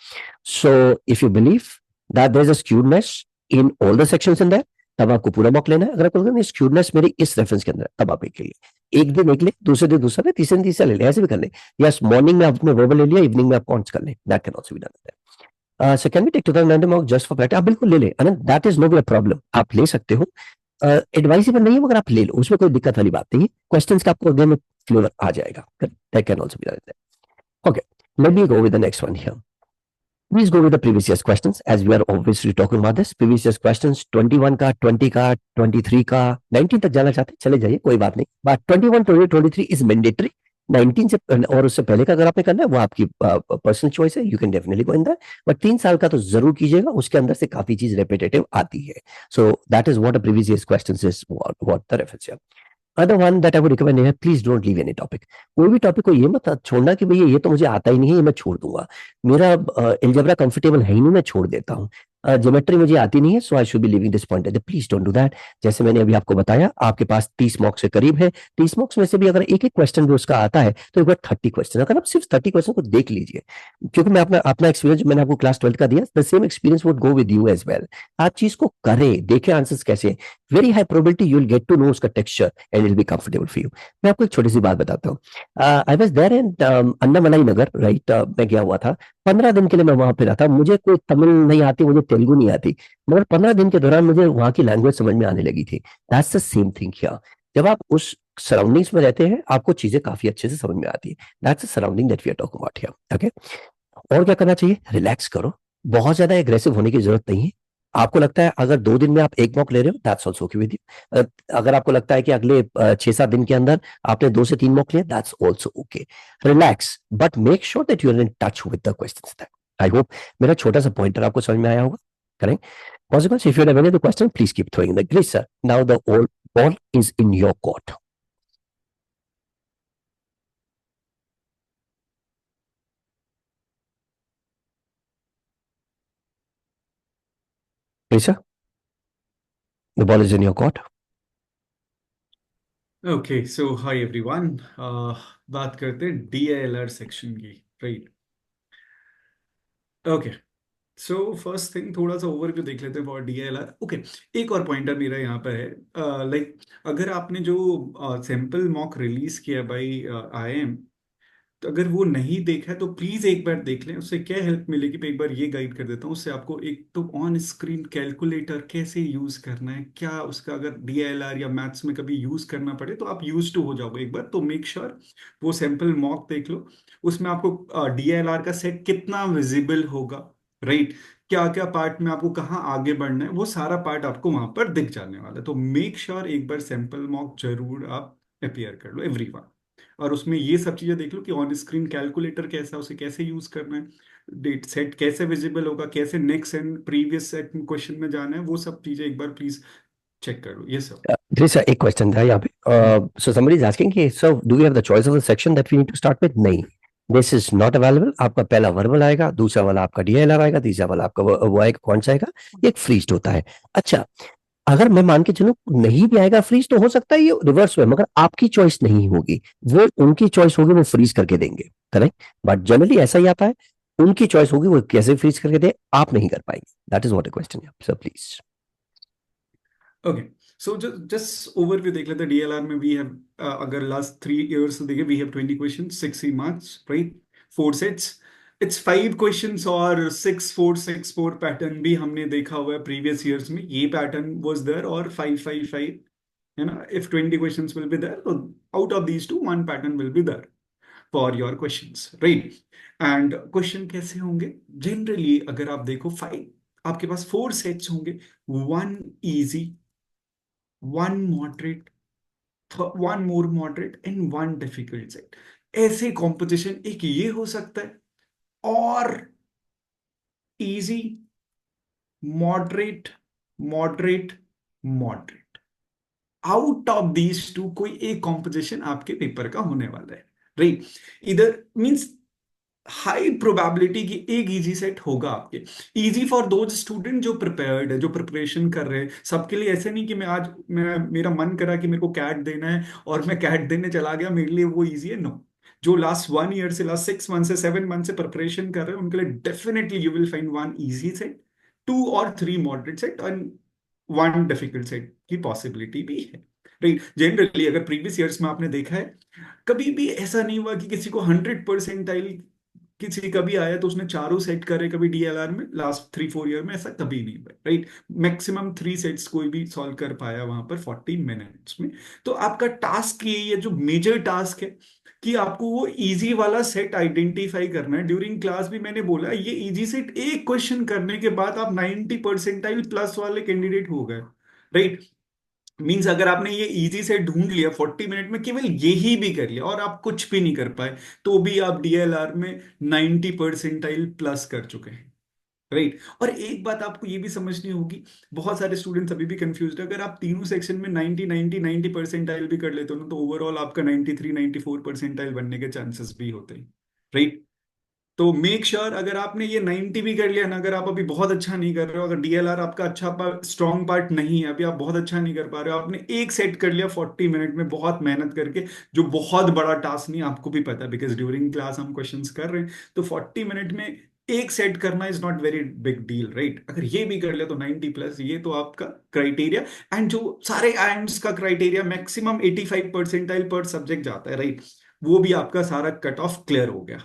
Speaker 1: So, if you believe that there is a skewness in all the sections in there, तब आपको पूरा मॉक लेना है. अगर आपको लगता है स्क्यूडनेस मेरी इस रेफरेंस के अंदर है, तब आप एक ले, एक दिन एक ले, दूसरे दिन दूसरा ले, तीसरे दिन तीसरा ले ले, ऐसे भी कर ले. यस, मॉर्निंग में आपने वर्बल ले लिया, इवनिंग में आप कॉन्ट्स कर ले. That can also be done. So can we take 2019 mock just for practice? आप बिल्कुल ले ले, Anant, that is no be a problem. आप ले सकते हो, एडवाइजेबल नहीं है, मगर आप ले लो, उसमें कोई दिक्कत वाली बात नहीं है. क्वेश्चंस का आपको अगेन फ्लो आ जाएगा. That can also be done. Okay, let me go with the next one here. Please go with the previous year's questions as we are obviously talking about this. Previous year's questions 21 का, 20 का, 23 का, 19 तक जाना चाहते चले जाइए, कोई बात नहीं. But 21, 22, 23 is mandatory. 19 से और उससे पहले का अगर आपने करना है वो आपकी पर्सनल चॉइस है. You can definitely go in that, but 3 साल का तो जरूर कीजिएगा. उसके अंदर से काफी चीज रेपिटेटिव आती है. So that is what a previous years questions is, what the reference है. Other one that I would recommend है, please don't leave any topic. कोई भी टॉपिक को ये मत छोड़ना कि भैया ये तो मुझे आता ही नहीं है, ये मैं छोड़ दूंगा. मेरा अलजेब्रा कंफर्टेबल है ही नहीं, मैं छोड़ देता हूँ. ज्योमेट्री मुझे आती नहीं है, so I should be leaving this point. Please don't do that. जैसे मैंने अभी आपको बताया, आपके पास 30 मार्क्स से करीब है. 30 मार्क्स में से भी अगर एक एक क्वेश्चन भी उसका आता है तो एक बार 30 क्वेश्चन, अगर आप सिर्फ 30 क्वेश्चन को देख लीजिए, क्योंकि मैं अपना अपना एक्सपीरियंस मैंने आपको क्लास 12 का दिया, the same experience would go with you as well. आप चीज को करें, देखें आंसर्स कैसे, very high probability you will get to know उसका texture and it will be comfortable for you. मैं आपको एक छोटी सी बात बताता हूँ. I was there in Annamalai Nagar, right. मैं गया हुआ था 15 दिन के लिए. मैं वहां पे रहा था. मुझे कोई तमिल नहीं आती, मुझे तेलुगु नहीं आती, मगर 15 दिन के दौरान मुझे वहां की लैंग्वेज समझ में आने लगी थी. That's the same thing here. जब आप उस सराउंडिंग्स में रहते हैं, आपको चीजें काफी अच्छे से समझ में आती है. That's the surrounding that we are talking about here. Okay, और क्या करना चाहिए? रिलैक्स करो. बहुत ज्यादा एग्रेसिव होने की जरूरत नहीं है. आपको लगता है अगर 2 दिन में आप 1 मॉक ले रहे हो, that's also okay with you. अगर आपको लगता है कि अगले 6-7 दिन के अंदर आपने 2 से 3 मॉक लिए, that's also okay. Relax, but make sure that you are in touch with the questions. I hope मेरा छोटा सा पॉइंटर आपको समझ में आया होगा. Correct. Consequence, if you have any other question, please keep throwing in the grid, sir. Now the whole ball is in your court. Please, sir. The ball is in your court.
Speaker 3: Okay so hi everyone. बात करते हैं DILR सेक्शन की, right. Okay, so first thing थोड़ा सा ओवरव्यू देख लेते हैं फॉर DILR. ओके, एक और पॉइंटर मेरा यहाँ पर है. लाइक अगर आपने जो सैंपल मॉक रिलीज किया बाय IIM, तो अगर वो नहीं देखा है तो प्लीज एक बार देख लें. उससे क्या हेल्प मिलेगी, मैं एक बार ये गाइड कर देता हूँ. उससे आपको एक तो ऑन स्क्रीन कैलकुलेटर कैसे यूज करना है, क्या उसका अगर DILR या मैथ्स में कभी यूज करना पड़े तो आप यूज टू हो जाओगे एक बार. तो मेक श्योर वो सैंपल मॉक देख लो. उसमें आपको DILR का सेट कितना विजिबल होगा, राइट, क्या क्या पार्ट में आपको कहाँ आगे बढ़ना है, वो सारा पार्ट आपको वहां पर दिख जाने वाला है. तो मेक श्योर एक बार सैंपल मॉक जरूर आप अपियर कर लो एवरीवन. और उसमें ये सब चीजें देख लो कि ऑन स्क्रीन कैलकुलेटर कैसा है, उसे कैसे यूज करना है, डेट सेट कैसे विजिबल होगा, कैसे next and previous set question में जाना है, वो सब चीजें एक बार प्लीज चेक कर लो. ये सब.
Speaker 1: There is एक क्वेश्चन था यहाँ पे. So somebody is asking कि so do we have the choice of the section that we need to start with? नहीं, this is not available. आपका पहला वर्बल आएगा, दूसरा वाला आपका DILR आएगा, तीसरा वाला आपका वो आएगा, कौन सा आएगा? ये एक फ्रीज होता है. अच्छा, अगर मैं मान के चलूं नहीं भी आएगा फ्रीज, तो हो सकता है ये रिवर्स हुए, मगर आपकी चॉइस नहीं होगी, वो उनकी चॉइस होगी, वो फ्रीज करके देंगे. करेक्ट. बट जनरली ऐसा ही आता है, उनकी चॉइस होगी, वो कैसे फ्रीज करके दे, आप नहीं कर पाएंगे. That is what a question है. Sir please.
Speaker 3: Okay, so just overview देख लेते हैं. DILR में वी हैव अगर लास्ट 3 years देखें, we have 20 question, 60 marks, right, 4 sets. It's 5 questions और 6-4-6-4 पैटर्न भी हमने देखा हुआ है प्रीवियस ईयर्स में. ये पैटर्न वाज देयर, और 5-5-5, है ना. If 20 questions will be there, तो out of these two 1 pattern will be there for your questions, right. And question कैसे होंगे जनरली, अगर आप देखो 5, आपके पास 4 सेट्स होंगे, 1 easy, 1 moderate, 1 more moderate and 1 difficult set. ऐसे कॉम्पोजिशन एक ये हो सकता है, और easy, moderate, moderate, moderate. Out of these to कोई एक कॉम्पोजिशन आपके पेपर का होने वाला है, राइट. इधर मींस हाई प्रोबेबिलिटी की एक इजी सेट होगा आपके। इजी फॉर दोज स्टूडेंट जो प्रिपेयर्ड है, जो प्रिपरेशन कर रहे हैं। सबके लिए ऐसे नहीं कि मैं मेरा मन करा कि मेरे को कैट देना है और मैं कैट देने चला गया, मेरे लिए वो इजी है। नो, जो लास्ट 1 ईयर से, लास्ट 6 मंथ से, 7 मंथ से प्रिपरेशन कर रहे हैं, उनके लिए definitely you will find one easy set, 2 और 3 moderate set and one difficult set की पॉसिबिलिटी भी है। राइट, जनरली अगर प्रीवियस ईयर्स में आपने देखा है, कभी भी ऐसा नहीं हुआ कि किसी को 100 परसेंटाइल किसी का भी आया तो उसने चारों सेट करे कभी डीएलआर में लास्ट 3-4 ईयर में, ऐसा कभी नहीं हुआ। राइट, मैक्सिमम 3 सेट्स कोई भी सॉल्व कर पाया वहां पर 40 मिनट्स में। तो आपका टास्क यही है, जो मेजर टास्क है, कि आपको वो इजी वाला सेट आइडेंटिफाई करना है। ड्यूरिंग क्लास भी मैंने बोला, ये इजी सेट एक क्वेश्चन करने के बाद आप 90 परसेंटाइल प्लस वाले कैंडिडेट हो गए। राइट, मीन्स अगर आपने ये इजी से ढूंढ लिया 40 मिनट में, केवल यही भी कर लिया और आप कुछ भी नहीं कर पाए, तो भी आप डीएलआर में 90 परसेंटाइल प्लस कर चुके हैं। राइट, और एक बात आपको ये भी समझनी होगी, बहुत सारे स्टूडेंट्स अभी भी कंफ्यूज है। अगर आप तीनों सेक्शन में 90 परसेंटाइल भी कर लेते हो ना, तो ओवरऑल आपका 93-94 परसेंटाइल बनने के चांसेस भी होते हैं। राइट, तो मेक श्योर अगर आपने ये 90 भी कर लिया ना, अगर आप अभी बहुत अच्छा नहीं कर रहे हो, अगर डीएलआर आपका अच्छा स्ट्रॉन्ग पार्ट नहीं है, अभी आप बहुत अच्छा नहीं कर पा रहे हो, आपने एक सेट कर लिया 40 मिनट में बहुत मेहनत करके, जो बहुत बड़ा टास्क नहीं, आपको भी पता है बिकॉज ड्यूरिंग क्लास हम क्वेश्चंस कर रहे हैं, तो 40 मिनट में एक सेट करना is not very big deal. Right, अगर ये भी कर लिया तो 90 प्लस, ये तो आपका क्राइटेरिया। एंड जो सारे आइम्स का क्राइटेरिया मैक्सिमम 85 परसेंटाइल पर सब्जेक्ट जाता है, राइट, वो भी आपका सारा कट ऑफ क्लियर हो गया।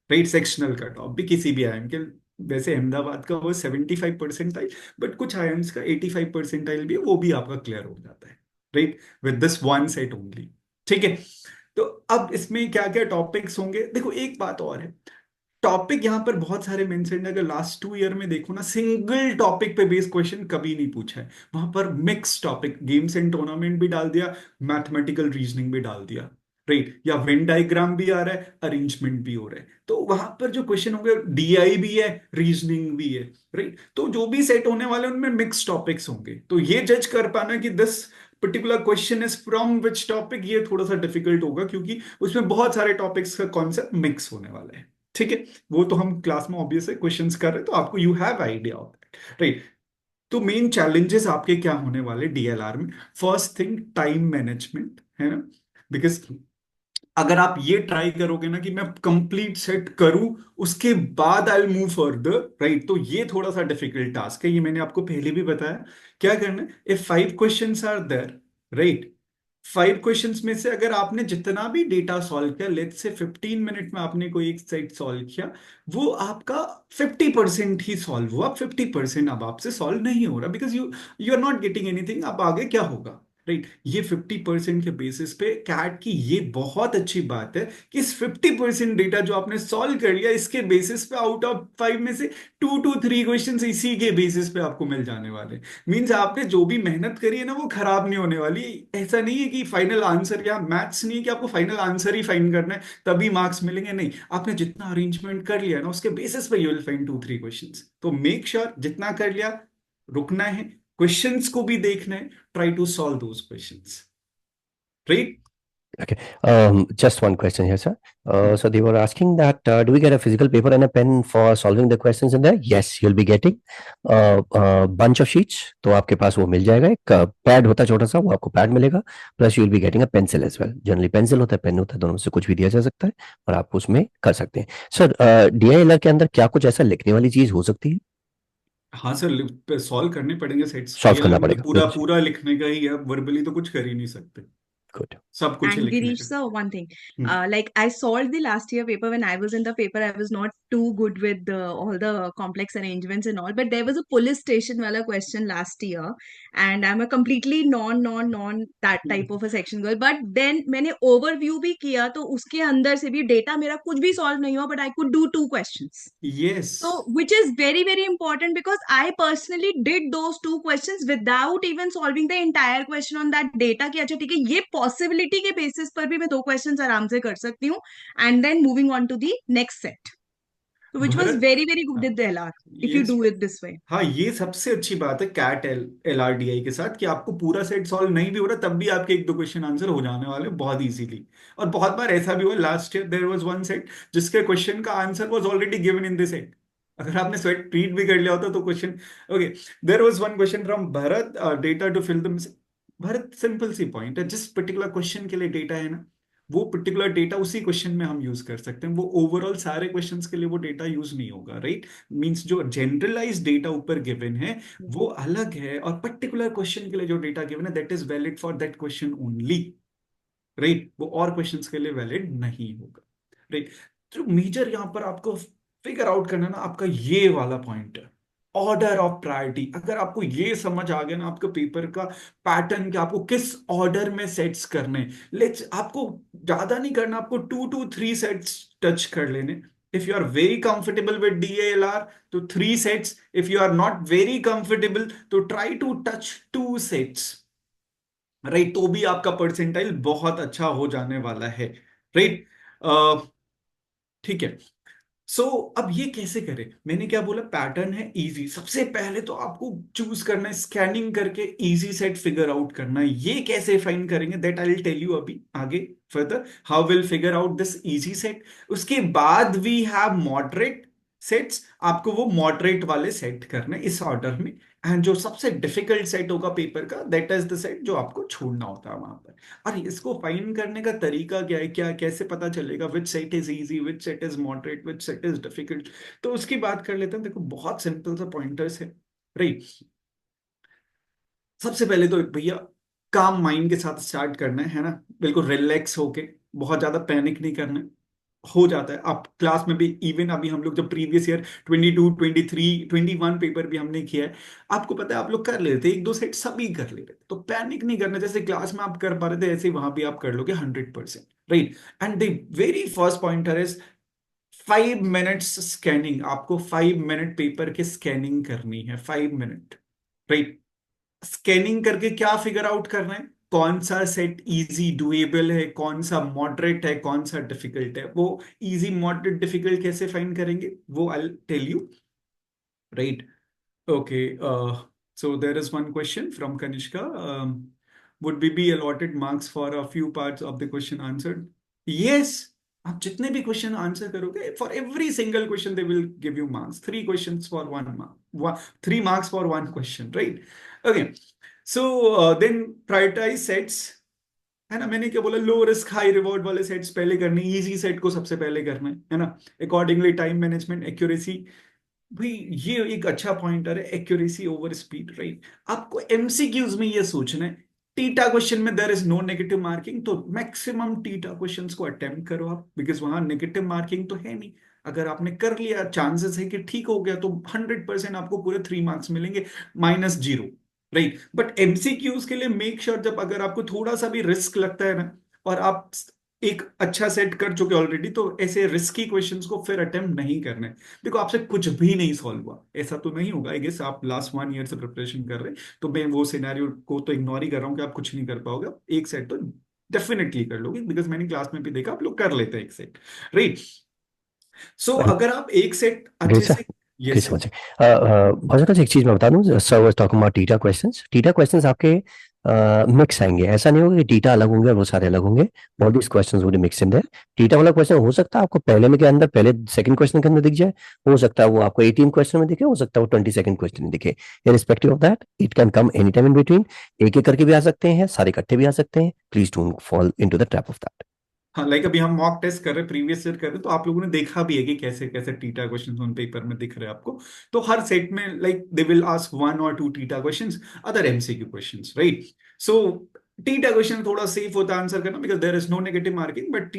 Speaker 3: राइट, सेक्शनल कट ऑफ भी किसी भी आयन के, वैसे अहमदाबाद का वो 75 परसेंटाइल, बट कुछ आयन्स का 85 परसेंटाइल भी है, वो भी आपका क्लियर हो जाता है। Right, with this one set only. ठीक है, तो अब इसमें क्या क्या टॉपिक्स होंगे, देखो एक बात और है, टॉपिक यहाँ पर बहुत सारे मेंशन है। अगर लास्ट 2 ईयर में देखो ना, सिंगल टॉपिक पे बेस्ड क्वेश्चन कभी नहीं पूछा है। वहां पर mix topic, games and tournament भी डाल दिया, मैथमेटिकल रीजनिंग भी डाल दिया। राइट, या वेन डायग्राम भी आ रहा है, अरेंजमेंट भी हो रहा है, तो वहां पर जो क्वेश्चन होंगे डीआई भी है, रीजनिंग भी है। राइट, तो जो भी सेट होने वाले हैं, उनमें मिक्स टॉपिक्स होंगे, तो ये जज कर पाना कि this particular question is from which topic, ये थोड़ा सा डिफिकल्ट होगा, क्योंकि उसमें बहुत सारे टॉपिक्स का कॉन्सेप्ट मिक्स होने वाला है। ठीक है, वो तो हम क्लास में ऑब्वियस है क्वेश्चंस कर रहे हैं, तो आपको you have idea of that. Right, तो मेन चैलेंजेस आपके क्या होने वाले डीएलआर में? फर्स्ट थिंग, टाइम मैनेजमेंट है ना, बिकॉज अगर आप ये ट्राई करोगे ना कि मैं कंप्लीट सेट करूं उसके बाद आई मूव फर्दर, राइट, तो ये थोड़ा सा डिफिकल्ट टास्क है, ये मैंने आपको पहले भी बताया। क्या करना है, if 5 questions are there, right, 5 questions में से अगर आपने जितना भी डेटा सॉल्व किया, लेट्स से 15 मिनट में आपने कोई एक सेट सॉल्व किया, वो आपका 50% ही सॉल्व हुआ, 50% अब आपसे सॉल्व नहीं हो रहा, because you are not getting anything. अब आगे क्या होगा? राइट, ये 50% के बेसिस पे कैट की ये बहुत अच्छी बात है कि इस 50% डेटा जो आपने सॉल्व कर लिया, इसके बेसिस पे आउट ऑफ 5 में से 2 to 3 क्वेश्चन इसी के बेसिस पे आपको मिल जाने वाले। मीन्स आपने जो भी मेहनत करी है ना, वो खराब नहीं होने वाली। ऐसा नहीं है कि फाइनल आंसर, या मैथ्स नहीं है कि आपको फाइनल आंसर ही फाइंड करना है तभी मार्क्स मिलेंगे, नहीं, आपने जितना अरेंजमेंट कर लिया ना, उसके बेसिस पे यू विल फाइंड 2-3 क्वेश्चन। तो मेक श्योर जितना कर लिया, रुकना है, क्वेश्चंस को भी देखना है, try to solve those questions. Right?
Speaker 1: Okay. Just one question here, sir. So they were asking that do we get a physical paper and a pen for solving the questions in there? Yes, you'll be getting a bunch of sheets. तो आपके पास वो मिल जाएगा, एक पैड होता है छोटा सा, वो आपको पैड मिलेगा, plus you will be getting a pencil as well. Generally pencil होता है, पेन होता है, दोनों में से कुछ भी दिया जा सकता है और आप उसमें कर सकते हैं। सर, डीआईएलआर के अंदर क्या कुछ ऐसा लिखने वाली चीज हो सकती है?
Speaker 3: हाँ सर, सॉल्व करने पड़ेंगे सेट्स,
Speaker 1: सॉल्व करना
Speaker 3: डीएलआर में तो
Speaker 1: पड़ेगा,
Speaker 3: पूरा
Speaker 1: बिल्कुल।
Speaker 3: पूरा लिखने का ही है, वर्बली तो कुछ कर ही नहीं सकते,
Speaker 1: गुड।
Speaker 3: सब कुछ ही
Speaker 2: And
Speaker 3: लिखने
Speaker 2: Girish
Speaker 3: का।
Speaker 2: sir, one thing,
Speaker 3: hmm,
Speaker 2: like I solved the last year paper. When I was in the paper, I was not too good with all the complex arrangements and all. But there was a police station wala question last year, and I'm a completely non that type of a section girl. But then मैंने overview भी किया, तो उसके अंदर से भी data मेरा कुछ भी solve नहीं हुआ, but I could do 2 questions.
Speaker 3: yes,
Speaker 2: So, which is very, very important because I personally did those 2 questions without even solving the entire question on that data कि अच्छा ठीक है, ये possibility के basis पर भी मैं 2 questions आराम से कर सकती हूँ, and then moving on to the next set. So which was
Speaker 3: Bharat,
Speaker 2: very, very good
Speaker 3: हाँ,
Speaker 2: with the LR, if
Speaker 3: ये
Speaker 2: you do it this way.
Speaker 3: हाँ, ये सबसे अच्छी बात है कैट LRDI के साथ कि आपको पूरा सेट सॉल्व नहीं भी हो रहा तब भी आपके एक दो क्वेश्चन आंसर हो जाने वाले बहुत इजीली। और बहुत बार ऐसा भी हुआ, last year there was one set जिसके क्वेश्चन का answer was already given in this set. अगर आपने स्वेट रीड भी कर लिया होता तो question, okay, there was one question from Bharat, data to fill the. Bharat, simple सी पॉइंट है, जिस पर्टिकुलर क्वेश्चन के लिए डेटा है ना, वो पर्टिकुलर डेटा उसी क्वेश्चन में हम यूज कर सकते हैं, वो ओवरऑल सारे क्वेश्चंस के लिए वो डेटा यूज नहीं होगा, राइट। मींस जो जनरलाइज डेटा ऊपर गिवन है वो अलग है, और पर्टिकुलर क्वेश्चन के लिए जो डेटा गिवन है that is valid for that question only, right. वो और क्वेश्चंस के लिए वैलिड नहीं होगा, राइट। जो मेजर यहाँ पर आपको फिगर आउट करना है ना, आपका ये वाला पॉइंट है, ऑर्डर ऑफ प्रायोरिटी। अगर आपको ये समझ आ गया ना आपके पेपर का पैटर्न, कि आपको किस ऑर्डर में सेट्स करने, लेट्स, आपको ज्यादा नहीं करना, आपको 2 to 3 सेट्स टच कर लेने। If you are very comfortable with DALR तो 3 sets, if you are not very comfortable तो try to touch 2 sets, right. तो भी आपका परसेंटाइल बहुत अच्छा हो जाने वाला है, राइट। ठीक है। सो अब ये कैसे करें, मैंने क्या बोला, पैटर्न है इजी। सबसे पहले तो आपको चूज करना है, स्कैनिंग करके इजी सेट फिगर आउट करना है। ये कैसे फाइंड करेंगे that I will tell you अभी आगे further, how will figure out this easy set. उसके बाद वी हैव मॉडरेट सेट्स, आपको वो मॉडरेट वाले सेट करने इस ऑर्डर में। एंड जो सबसे डिफिकल्ट सेट होगा पेपर का, दैट इज द सेट जो आपको छोड़ना होता है वहां पर। और इसको फाइंड करने का तरीका क्या है, क्या कैसे पता चलेगा which set is easy, which set is moderate, which set is difficult, तो उसकी बात कर लेते हैं। देखो, बहुत सिंपल सा पॉइंटर्स है, राइट। सबसे पहले तो भैया काम माइंड के साथ स्टार्ट करना है ना, बिल्कुल रिलैक्स होके, बहुत ज्यादा पैनिक नहीं करना है। हो जाता है आप क्लास में भी, इवन अभी हम लोग जब प्रीवियस ईयर 22, 23, 21 पेपर भी हमने किया है, आपको पता है आप लोग कर लेते थे, एक दो सेट सभी कर लेते थे, तो पैनिक नहीं करना। जैसे क्लास में आप कर पा रहे थे ऐसे ही वहां भी आप कर लोगे 100%, right. And the very first pointer is 5 minutes scanning. आपको 5 मिनट पेपर की स्कैनिंग करनी है, 5 मिनट, राइट। स्कैनिंग करके क्या फिगर आउट करना है, कौन सा सेट इजी डुएबल है, कौन सा मॉडरेट है, कौन सा डिफिकल्ट है। वो इजी मॉडरेट डिफिकल्ट कैसे फाइंड करेंगे वो I tell you, right. Okay, so there is one question from Kanishka. Would we be allotted marks for a few parts of the question answered? Yes. आप जितने भी क्वेश्चन आंसर करोगे, for every single question they will give you marks, 3 questions for 1 mark, 3 marks for 1 question, right? Okay. So then prioritize sets, है ना। मैंने क्या बोला, लो रिस्क हाई रिवॉर्ड वाले सेट्स पहले करने, इजी सेट को सबसे पहले करना है ना। अकॉर्डिंगली टाइम मैनेजमेंट, एक्यूरेसी, भाई ये एक अच्छा पॉइंटर है, एक्यूरेसी ओवर स्पीड, राइट। आपको एमसीक्यूज में ये सोचना है, टीटा क्वेश्चन में there is no negative marking, तो मैक्सिमम टीटा क्वेश्चंस को अटेम्प्ट करो आप, बिकॉज वहां नेगेटिव मार्किंग तो है नहीं। अगर आपने कर लिया, चांसेस है कि ठीक हो गया, तो 100% आपको पूरे 3 मार्क्स मिलेंगे, -0, राइट। बट एमसीक्यूज के लिए मेक श्योर, जब अगर आपको थोड़ा सा भी रिस्क लगता है ना, और आप एक अच्छा सेट कर चुके ऑलरेडी, तो ऐसे रिस्की क्वेश्चंस को फिर अटेम्प्ट नहीं करने। देखो, आपसे कुछ भी नहीं सॉल्व हुआ, ऐसा तो नहीं होगा, आई गेस आप लास्ट 1 ईयर से प्रिपरेशन कर रहे हैं, तो मैं वो सिनेरियो को तो इग्नोर ही कर रहा हूँ कि आप कुछ नहीं कर पाओगे। एक सेट तो डेफिनेटली कर लोगे, बिकॉज मैंने क्लास में भी देखा आप लोग कर लेते हैं एक सेट, राइट। सो अगर आप एक सेट
Speaker 1: ग्रेट
Speaker 3: अच्छे
Speaker 1: सर,
Speaker 3: से,
Speaker 1: ग्रेट
Speaker 3: यस
Speaker 1: समझ
Speaker 3: सर,
Speaker 1: बहुत अच्छा। एक चीज मैं बता दूं, sir was talking about theta questions. Theta questions आपके मिक्स आएंगे, ऐसा नहीं होगा कि टीटा अलग होंगे और वो सारे अलग होंगे। All these questions would mix in there. TITA वाला क्वेश्चन हो सकता है आपको पहले में के अंदर, पहले सेकंड क्वेश्चन के अंदर दिख जाए, हो सकता है वो आपको 18 क्वेश्चन में दिखे, हो सकता है वो 22nd क्वेश्चन में दिखे। Irrespective of that, it can come any time in between. एक एक करके भी आ सकते हैं, सारे इकट्ठे भी आ सकते हैं। Please don't fall into the trap of that.
Speaker 3: हाँ, लाइक अभी हम मॉक टेस्ट कर रहे हैं, प्रीवियस ईयर कर रहे हैं, तो आप लोगों ने देखा भी है कि कैसे कैसे टीटा क्वेश्चंस ऑन पेपर में दिख रहे हैं आपको। तो हर सेट में like they will ask 1 or 2 TITA questions, other MCQ questions, right. So TITA question थोड़ा सेफ होता है आंसर करना, because there is no negative marking, but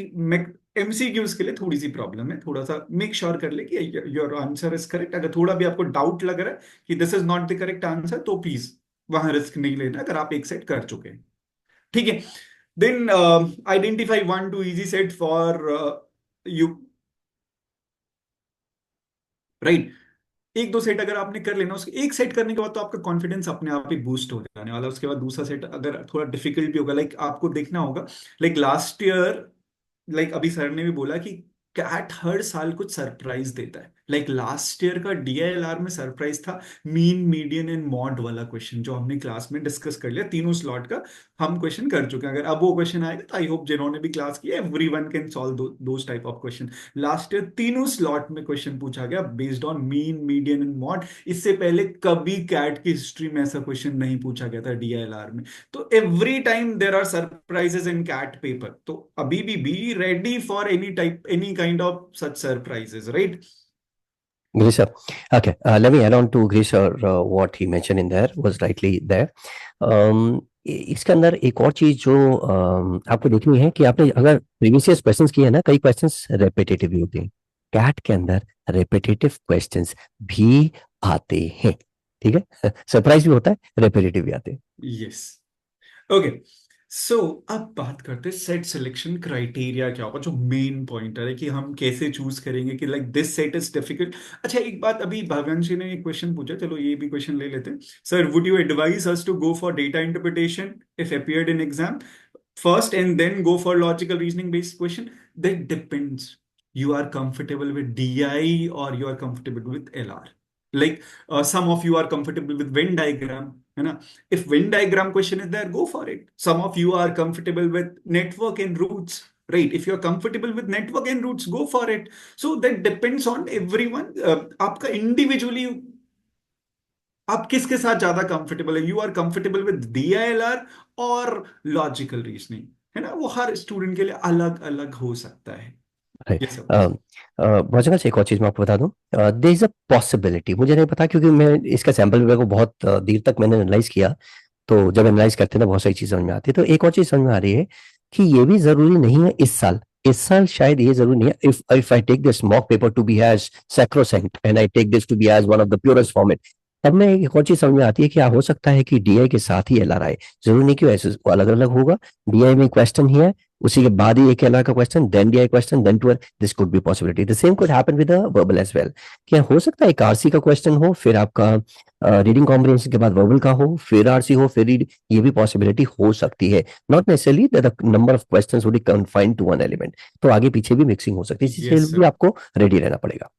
Speaker 3: MCQs के लिए थोड़ी सी प्रॉब्लम है। थोड़ा सा मेक श्योर कर ले कि योर आंसर इज करेक्ट। अगर थोड़ा भी आपको डाउट लग रहा है कि this is not the correct answer, तो प्लीज वहां रिस्क नहीं लेना, अगर आप एक सेट कर चुके हैं, ठीक है। Then identify 1 to easy set for you, right? एक दो सेट अगर आपने कर लेना, उसके एक सेट करने के बाद तो आपका कॉन्फिडेंस अपने आप ही बूस्ट हो जाने वाला। उसके बाद दूसरा सेट अगर थोड़ा डिफिकल्ट भी होगा, लाइक आपको देखना होगा, लाइक लास्ट ईयर, लाइक अभी सर ने भी बोला कि कैट हर साल कुछ सरप्राइज देता है, लाइक लास्ट ईयर का डीआईएलआर में सरप्राइज था मीन मीडियन एंड मॉड वाला क्वेश्चन, जो हमने क्लास में डिस्कस कर लिया, तीनों स्लॉट का हम क्वेश्चन कर चुके हैं। अगर अब वो क्वेश्चन आएगा तो आई होप जिन्होंने भी क्लास किया everyone can solve those type of question. Last year तीनों स्लॉट में क्वेश्चन पूछा गया based on mean median and mod. इससे पहले कभी कैट की हिस्ट्री में ऐसा क्वेश्चन नहीं पूछा गया था डीआईएलआर में। तो every time there are surprises in CAT paper, तो अभी भी be ready for any type any kind of such surprises, right?
Speaker 1: Grisha. Okay, let me add on to Grisha. What he mentioned in there was rightly there. इसके अंदर एक और चीज जो आपको देखनी है कि आपने अगर प्रीवियस ईयर क्वेश्चंस किए हैं ना, कई क्वेश्चंस रेपिटेटिव भी होते हैं। कैट के अंदर रेपिटेटिव क्वेश्चंस भी आते हैं, ठीक है। सरप्राइज भी होता है, रेपिटेटिव भी आते हैं।
Speaker 3: Yes, okay. सो अब बात करते हैं सेट सिलेक्शन क्राइटेरिया क्या होगा, जो मेन पॉइंटर है कि हम कैसे चूज करेंगे कि like this set is difficult. अच्छा, एक बात, अभी भव्यांशी ने एक क्वेश्चन पूछा, चलो ये भी क्वेश्चन ले लेते हैं। Sir, would you advise us to go for data interpretation if appeared in exam first and then go for logical reasoning based question? That depends. You are comfortable with DI or you are comfortable with LR. Like some of you are comfortable with Venn diagram, है ना? If Venn diagram question is there, go for it. Some of you are comfortable with network and roots, right? If you're comfortable with network and roots, go for it. So that depends on everyone. आपका individually आप किसके साथ ज्यादा कंफर्टेबल है, you are comfortable with DILR और लॉजिकल रीजनिंग, है ना? वो हर स्टूडेंट के लिए अलग अलग हो सकता है। ये सब
Speaker 1: बहुत जगह से एक और चीज मैं आपको बता दूं, देयर इज अ पॉसिबिलिटी, मुझे नहीं पता क्योंकि मैं इसका सैंपल पेपर को बहुत देर तक मैंने एनालाइज किया, तो जब एनालाइज करते हैं ना बहुत सारी चीज समझ में आती है। तो एक और चीज समझ में आ रही है कि ये भी जरूरी नहीं है इस साल शायद ये जरूरी नहीं है। If I take this mock paper to be as sacrosanct and I take this to be as one of the purest format, तब में एक और चीज समझ में आती है कि हो सकता है कि डीआई के साथ ही एलआर आए, जरूरी नहीं कि ऐसे अलग अलग होगा। डीआई में क्वेश्चन ही है, उसी के बाद ही एक एलआर का question, then DI question, then two this could be possibility. The same could happen with verbal as well. क्या हो सकता है एक आरसी का क्वेश्चन हो, फिर आपका रीडिंग कॉम्प्रिहेंशन के बाद वर्बल का हो, फिर आरसी हो, फिर रीड, ये भी पॉसिबिलिटी हो सकती है। Not necessarily that the number of questions would be confined to one element, तो आगे पीछे भी मिक्सिंग हो सकती है, इसके
Speaker 3: यस
Speaker 1: लिए भी
Speaker 3: सर,
Speaker 1: आपको रेडी रहना पड़ेगा।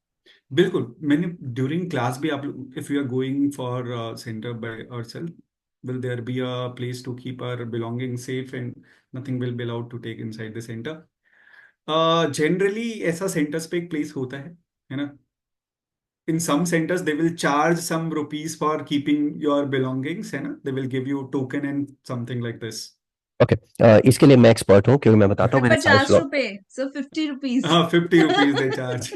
Speaker 3: बिल्कुल। मैंने ड्यूरिंग क्लास भी, आप if you are going for centre by ourself, will there be a place to keep our belongings safe and nothing will be allowed to take inside the center? Generally ऐसा सेंटर्स पे एक प्लेस होता है ना? In some centers they will charge some rupees for keeping your belongings, है ना? They will give you token and something like this.
Speaker 1: Okay, इसके लिए मैं एक्सपर्ट हूँ क्योंकि मैं बताता हूँ
Speaker 2: पर
Speaker 1: मैंने सारे
Speaker 2: 50
Speaker 1: स्लॉट।
Speaker 2: रुपए, so 50 rupees.
Speaker 3: हाँ, 50 rupees they charge.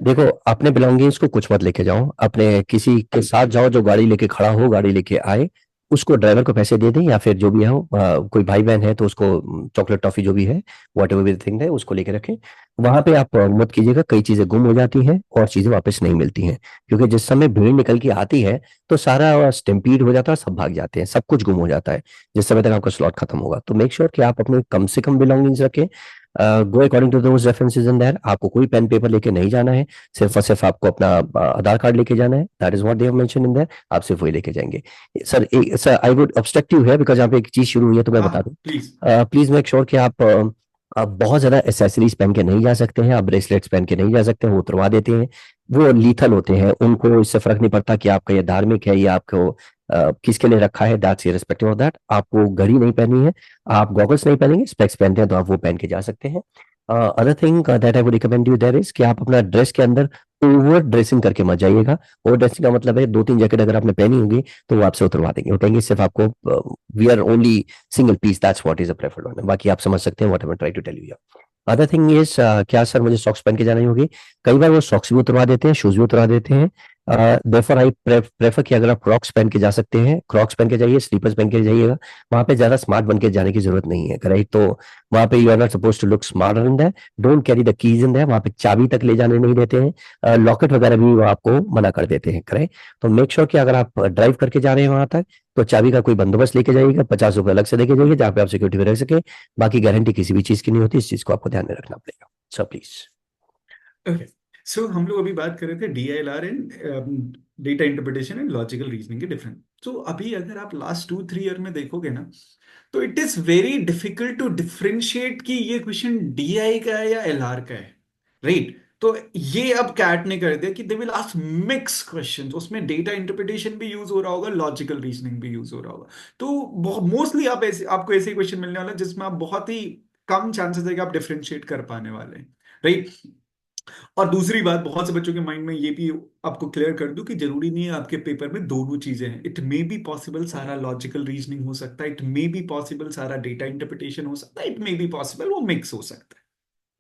Speaker 1: देखो, अपने बिलोंगिंग्स को कुछ मत लेके जाओ, अपने किसी के साथ जाओ जो गाड़ी लेके खड़ा हो, गाड़ी लेके आए, उसको ड्राइवर को पैसे दे दें, या फिर जो भी है कोई भाई बहन है तो उसको चॉकलेट टॉफी जो भी है, वॉट एवर भी थिंग है, उसको लेके रखें। वहां पे आप मत कीजिएगा, कई चीजें गुम हो जाती हैं और चीजें वापस नहीं मिलती हैं, क्योंकि जिस समय भीड़ निकल के आती है तो सारा स्टैम्पीड हो जाता है, सब भाग जाते हैं, सब कुछ गुम हो जाता है जिस समय तक आपका स्लॉट खत्म होगा। तो मेक श्योर कि आप अपने कम से कम बिलोंगिंग्स रखें। Go according to those references in there. आपको कोई पेन पेपर लेके नहीं जाना है, सिर्फ और सिर्फ आपको अपना आधार कार्ड लेके जाना है। That is what they have mention in their, आप सिर्फ वही लेके जाएंगे। Sir I would obstruct you है बिकॉज यहाँ पे एक चीज शुरू हुई है तो मैं बता दूं,
Speaker 3: प्लीज।
Speaker 1: प्लीज मेक श्योर कि आप बहुत ज्यादा एसेसरीज पहन के नहीं जा सकते हैं, आप ब्रेसलेट्स पहन के नहीं जा सकते हैं, वो उतरवा देते हैं, वो लीथल होते हैं, उनको इससे फर्क नहीं पड़ता कि आपका ये धार्मिक है या आपको किसके लिए रखा है, दैट्स इररिस्पेक्टिव ऑफ दैट। आपको घड़ी नहीं पहननी है, आप गॉगल्स नहीं पहनेंगे, स्पेक्स पहनते हैं तो आप वो पहन के जा सकते हैं। Other thing that I would recommend you there is कि आप अपना ड्रेस के अंदर ओवर ड्रेसिंग करके मत जाइएगा। ओवर ड्रेसिंग का मतलब है 2-3 जैकेट अगर आपने पहनी होगी तो वो आपसे उतरवा देंगे, वो कहेंगे सिर्फ आपको we are only single piece, that's what is a preferred one. बाकी आप समझ सकते हैं what I am trying to tell you. Other thing is, क्या सर मुझे सॉक्स पहन के जानी होगी? कई बार वो सॉक्स भी उतरवा देते हैं, शूज भी उतरवा देते हैं। देयरफॉर आई प्रेफर कि अगर आप क्रॉक्स पहन के जा सकते हैं, क्रॉक्स पहन के जाइए, स्लीपर्स पहन के जाइएगा। वहां पे ज्यादा स्मार्ट बन के जाने की जरूरत नहीं है, राइट? तो वहां पे you are not suppose to look smarter in that, don't carry the keys in that. वहां पे चाबी तक ले जाने नहीं देते हैं, लॉकेट वगैरह भी वो आपको मना कर देते हैं, करेक्ट? तो मेक श्योर कि अगर आप ड्राइव करके जा रहे हैं वहां तक तो चाबी का कोई बंदोबस्त लेके जाइएगा, 50 रुपए अलग से लेके जाइए जहाँ पे आप सिक्योरिटी में रह सके। बाकी गारंटी किसी भी चीज की नहीं होती, इस चीज को आपको ध्यान में रखना पड़ेगा। Sir please.
Speaker 3: ओके, सो हम लोग अभी बात कर रहे थे DILR and data interpretation and logical reasoning के डिफरेंस। तो अभी अगर आप लास्ट 2-3 ईयर में देखोगे ना, तो it is very difficult to differentiate कि ये क्वेश्चन डीआई का है या एलआर का है, राइट? तो ये अब कैट ने कर दिया कि दे विल आस्क मिक्स क्वेश्चंस, उसमें डेटा इंटरप्रिटेशन भी यूज हो रहा होगा, लॉजिकल रीजनिंग भी यूज हो रहा होगा। तो मोस्टली आप ऐसे आपको ऐसे क्वेश्चन मिलने वाला है जिसमें आप बहुत ही कम चांसेस है कि आप डिफरेंशिएट कर पाने वाले हैं, राइट। और दूसरी बात, बहुत से बच्चों के माइंड में ये भी आपको क्लियर कर दूं कि जरूरी नहीं है आपके पेपर में दोनों चीजें हैं। इट मे बी पॉसिबल सारा लॉजिकल रीजनिंग हो सकता है, इट मे बी पॉसिबल सारा डेटा इंटरप्रिटेशन हो सकता है, इट मे बी पॉसिबल वो मिक्स हो सकता है,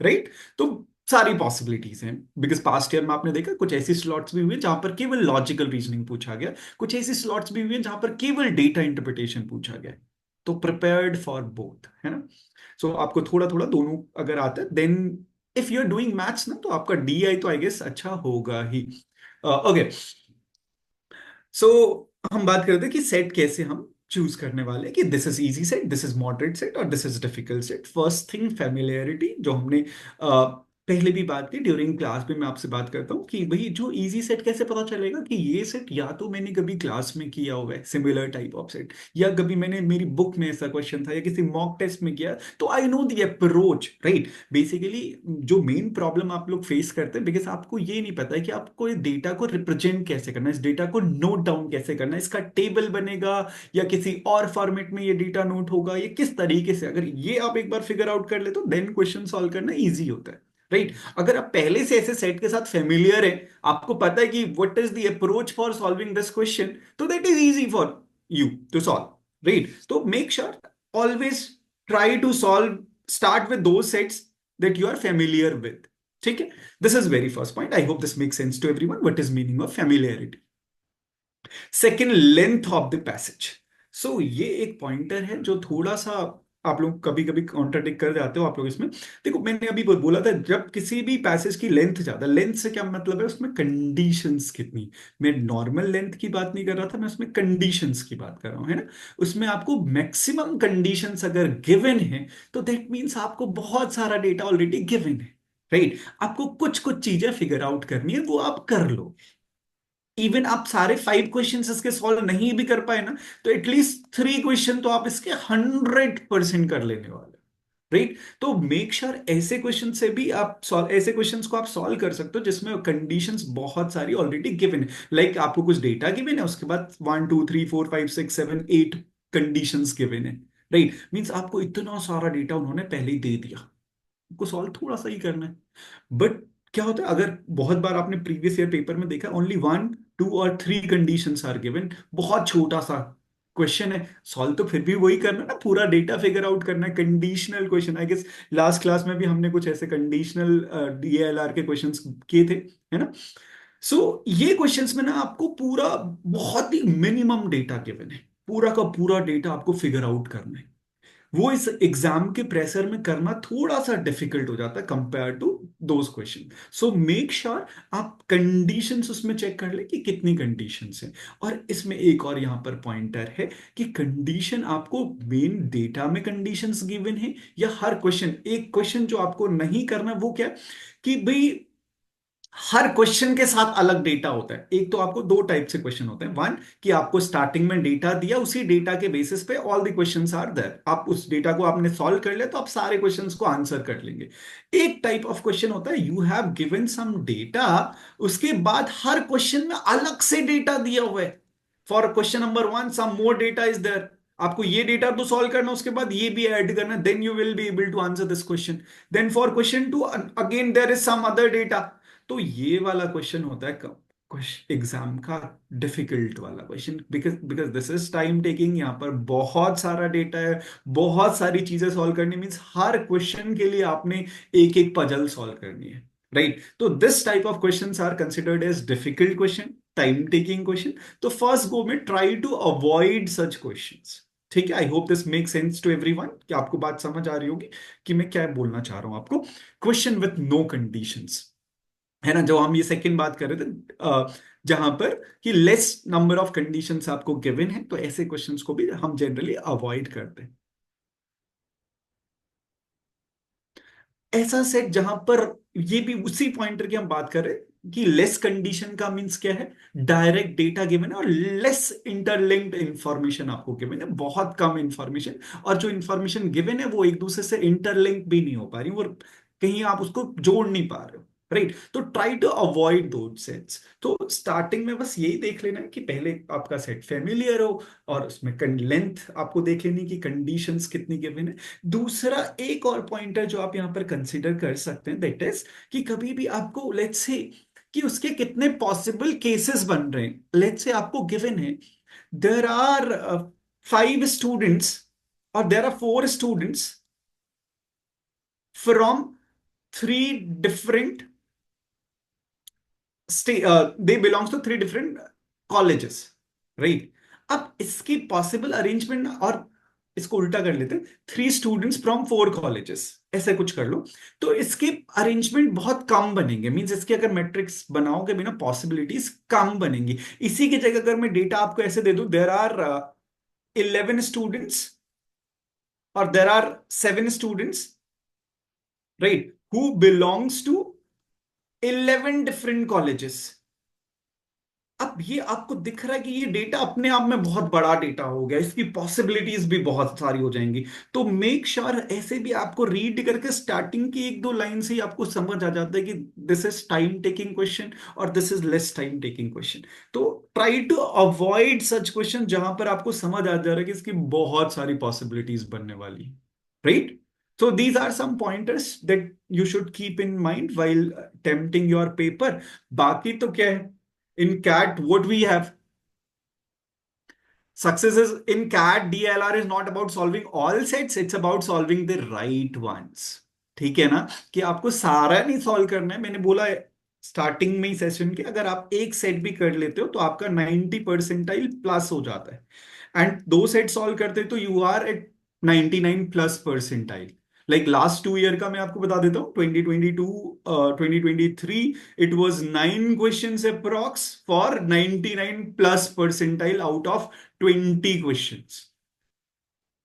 Speaker 3: राइट। तो सारी पॉसिबिलिटीज हैं, बिकॉज पास्ट ईयर में आपने देखा कुछ ऐसी स्लॉट्स भी हुए जहां पर केवल लॉजिकल रीजनिंग पूछा गया, कुछ ऐसी स्लॉट्स भी हुए जहां पर केवल डेटा इंटरप्रिटेशन पूछा गया। तो प्रिपेयर्ड फॉर बोथ, है ना। सो आपको थोड़ा थोड़ा दोनों अगर आता है, then if you are doing maths ना, तो आपका डीआई तो आई गेस अच्छा होगा ही। ओके, सो हम बात करते हैं कि सेट कैसे हम चूज करने वाले हैं, कि this is easy set, this is moderate set और this is difficult set. First thing familiarity, जो हमने पहले भी बात की ड्यूरिंग क्लास में, मैं आपसे बात करता हूँ कि भाई जो इजी सेट कैसे पता चलेगा कि ये सेट या तो मैंने कभी क्लास में किया हुआ है सिमिलर टाइप ऑफ सेट, या कभी मैंने मेरी बुक में ऐसा क्वेश्चन था या किसी मॉक टेस्ट में किया, तो I know the approach, right. Basically जो मेन प्रॉब्लम आप लोग फेस करते हैं, बिकॉज आपको ये नहीं पता है कि आपको इस डेटा को रिप्रेजेंट कैसे करना है, इस डेटा को नोट डाउन कैसे करना है, इसका टेबल बनेगा या किसी और फॉर्मेट में ये डेटा नोट होगा, ये किस तरीके से, अगर ये आप एक बार फिगर आउट कर ले तो देन क्वेश्चन सॉल्व करना इजी होता है, राइट। अगर आप पहले से ऐसे सेट के साथ फेमिलियर है, आपको पता है कि what is the approach for solving this question, तो that is easy for you to solve, right. तो make sure always try to solve, start with those sets that you are familiar with, ठीक है। this is very first point. I hope this makes sense to everyone, what is meaning of familiarity. Second, length of the passage. So ये एक पॉइंटर है जो थोड़ा सा आप लोग कभी कभी कॉन्ट्राडिक्ट कर जाते हो आप लोग इसमें। देखो मैंने अभी बोला था, जब किसी भी पैसेज की लेंथ ज्यादा, लेंथ से क्या मतलब है, उसमें कंडीशंस कितनी, मैं नॉर्मल लेंथ की बात नहीं कर रहा था, मैं उसमें कंडीशंस की बात कर रहा हूं, है ना। उसमें आपको मैक्सिमम कंडीशंस अगर गिवन है, तो दैट मीन्स आपको बहुत सारा डेटा ऑलरेडी गिवन है, राइट। आपको कुछ कुछ चीजें फिगर आउट करनी है, वो आप कर लो। इवन आप सारे 5 क्वेश्चन इसके सॉल्व नहीं भी कर पाए ना, तो एटलीस्ट 3 क्वेश्चन तो आप इसके 100% कर लेने वाले, राइट। तो मेक श्योर ऐसे क्वेश्चन से भी आप सॉल्व, ऐसे क्वेश्चंस को आप सॉल्व कर सकते हो जिसमें कंडीशंस बहुत सारी ऑलरेडी गिवन है। लाइक आपको कुछ डेटा गिवन है, उसके बाद 1 2 3 4 5 6 7 8 कंडीशंस गिवन है, राइट। मीन्स आपको इतना सारा डेटा उन्होंने पहले ही दे दिया, आपको सॉल्व थोड़ा सा ही करना है। बट क्या होता है, अगर बहुत बार आपने प्रीवियस ईयर पेपर में देखा, ओनली 1 2 और 3 कंडीशंस आर गिवन, बहुत छोटा सा क्वेश्चन है, सॉल्व तो फिर भी वही करना है ना, पूरा डेटा फिगर आउट करना है, conditional question. I guess last class में भी हमने कुछ ऐसे कंडीशनल डीएलआर के क्वेश्चंस किए थे, है ना। सो ये क्वेश्चंस में ना आपको पूरा बहुत ही मिनिमम डेटा गिवन है, पूरा का पूरा डेटा आपको फिगर आउट करना है। वो इस एग्जाम के प्रेशर में करना थोड़ा सा डिफिकल्ट हो जाता है compare to those question. So make sure आप कंडीशंस उसमें चेक कर ले कि कितनी कंडीशंस हैं। और इसमें एक और यहां पर पॉइंटर है कि कंडीशन आपको मेन डेटा में कंडीशंस गिवन है, या हर क्वेश्चन, एक क्वेश्चन जो आपको नहीं करना वो क्या, कि भाई हर क्वेश्चन के साथ अलग डेटा होता है। एक तो आपको दो टाइप से क्वेश्चन होते हैं, वन कि आपको स्टार्टिंग में डेटा दिया, उसी डेटा के बेसिस पे all the questions are there, आप उस डेटा को आपने सॉल्व कर लिया तो आप सारे क्वेश्चंस को आंसर कर लेंगे। एक टाइप ऑफ क्वेश्चन होता है, you have given some data, उसके बाद हर क्वेश्चन में अलग से डेटा दिया हुआ है। For question number 1 some more data is there, आपको ये डेटा तो सॉल्व करना, उसके बाद ये भी ऐड करना, then you will be able to answer this question. Then for question 2 again there is some other data. तो ये वाला क्वेश्चन होता है एग्जाम का डिफिकल्ट वाला question, because because this is time taking, यहाँ पर बहुत सारा डेटा है, बहुत सारी चीजें सॉल्व करनी, मीन्स हर क्वेश्चन के लिए आपने एक एक पजल सॉल्व करनी है, राइट। तो this type of questions are considered as difficult question, time taking question. तो फर्स्ट गो में try to avoid such questions, ठीक है। I hope this make sense to everyone, कि आपको बात समझ आ रही होगी कि मैं क्या बोलना चाह रहा हूं आपको। क्वेश्चन विथ नो कंडीशंस, है ना, जो हम ये सेकंड बात कर रहे थे, जहां पर कि लेस नंबर ऑफ कंडीशंस आपको गिवन है, तो ऐसे क्वेश्चंस को भी हम जनरली अवॉइड करते हैं। ऐसा सेट जहां पर, ये भी उसी पॉइंटर की हम बात कर रहे हैं कि लेस कंडीशन का मींस क्या है, डायरेक्ट डेटा गिवन है और लेस इंटरलिंक्ड इंफॉर्मेशन आपको गिवन है, बहुत कम इंफॉर्मेशन, और जो इंफॉर्मेशन गिवन है वो एक दूसरे से इंटरलिंक भी नहीं हो पा रही, वो कहीं आप उसको जोड़ नहीं पा रहे हो, राइट। तो try to avoid those sets. तो स्टार्टिंग में बस यही देख लेना है कि पहले आपका सेट फेमिलियर हो और उसमें लेंथ आपको देख लेनी कि कंडीशंस कितनी गिवन है। दूसरा एक और पॉइंटर जो आप यहाँ पर कंसिडर कर सकते हैं दैट इज कि कभी भी आपको लेट्स से कि उसके कितने पॉसिबल केसेस बन रहे हैं। लेट्स से आपको गिवन है देर आर 5 स्टूडेंट्स और there are 4 students from 3 different they belongs to 3 different colleges, right. अब इसकी पॉसिबल अरेंजमेंट, और इसको उल्टा कर लेते हैं, 3 स्टूडेंट्स फ्रॉम 4 कॉलेजेस, ऐसे कुछ कर लो। तो इसके अरेंजमेंट बहुत कम बनेंगे, मींस इसके अगर मैट्रिक्स बनाओगे भी ना पॉसिबिलिटीज कम बनेंगी। इसी की जगह अगर मैं डेटा आपको ऐसे दे दूं, देर आर 11 स्टूडेंट्स और there are 7 students, right, who belongs to 11 different colleges। अब ये आपको दिख रहा है कि ये डेटा अपने आप में बहुत बड़ा डेटा हो गया, इसकी पॉसिबिलिटीज भी बहुत सारी हो जाएंगी। तो मेक श्योर ऐसे भी आपको रीड करके स्टार्टिंग की 1-2 लाइन से ही आपको समझ आ जाता है कि this is time taking question और this is less time taking question. तो try to avoid such question जहां पर आपको समझ आ जा रहा है कि इसकी बहुत सारी पॉसिबिलिटीज बनने वाली, right. So these are some pointers that you should keep in mind while attempting your paper. बाकी तो क्या है, in CAT what we have, success is in CAT DLR is not about solving all sets, it's about solving the right ones। ठीक है ना, कि आपको सारा नहीं सॉल्व करना है। मैंने बोला स्टार्टिंग में ही सेशन के, अगर आप एक सेट भी कर लेते हो तो आपका 90 परसेंटाइल प्लस हो जाता है, एंड 2 सेट सॉल्व करते हो तो you are at 99+ percentile. Like last 2 year का मैं आपको बता देता हूँ, 2022 2023 it was 9 questions approx for 99+ percentile out of 20 questions.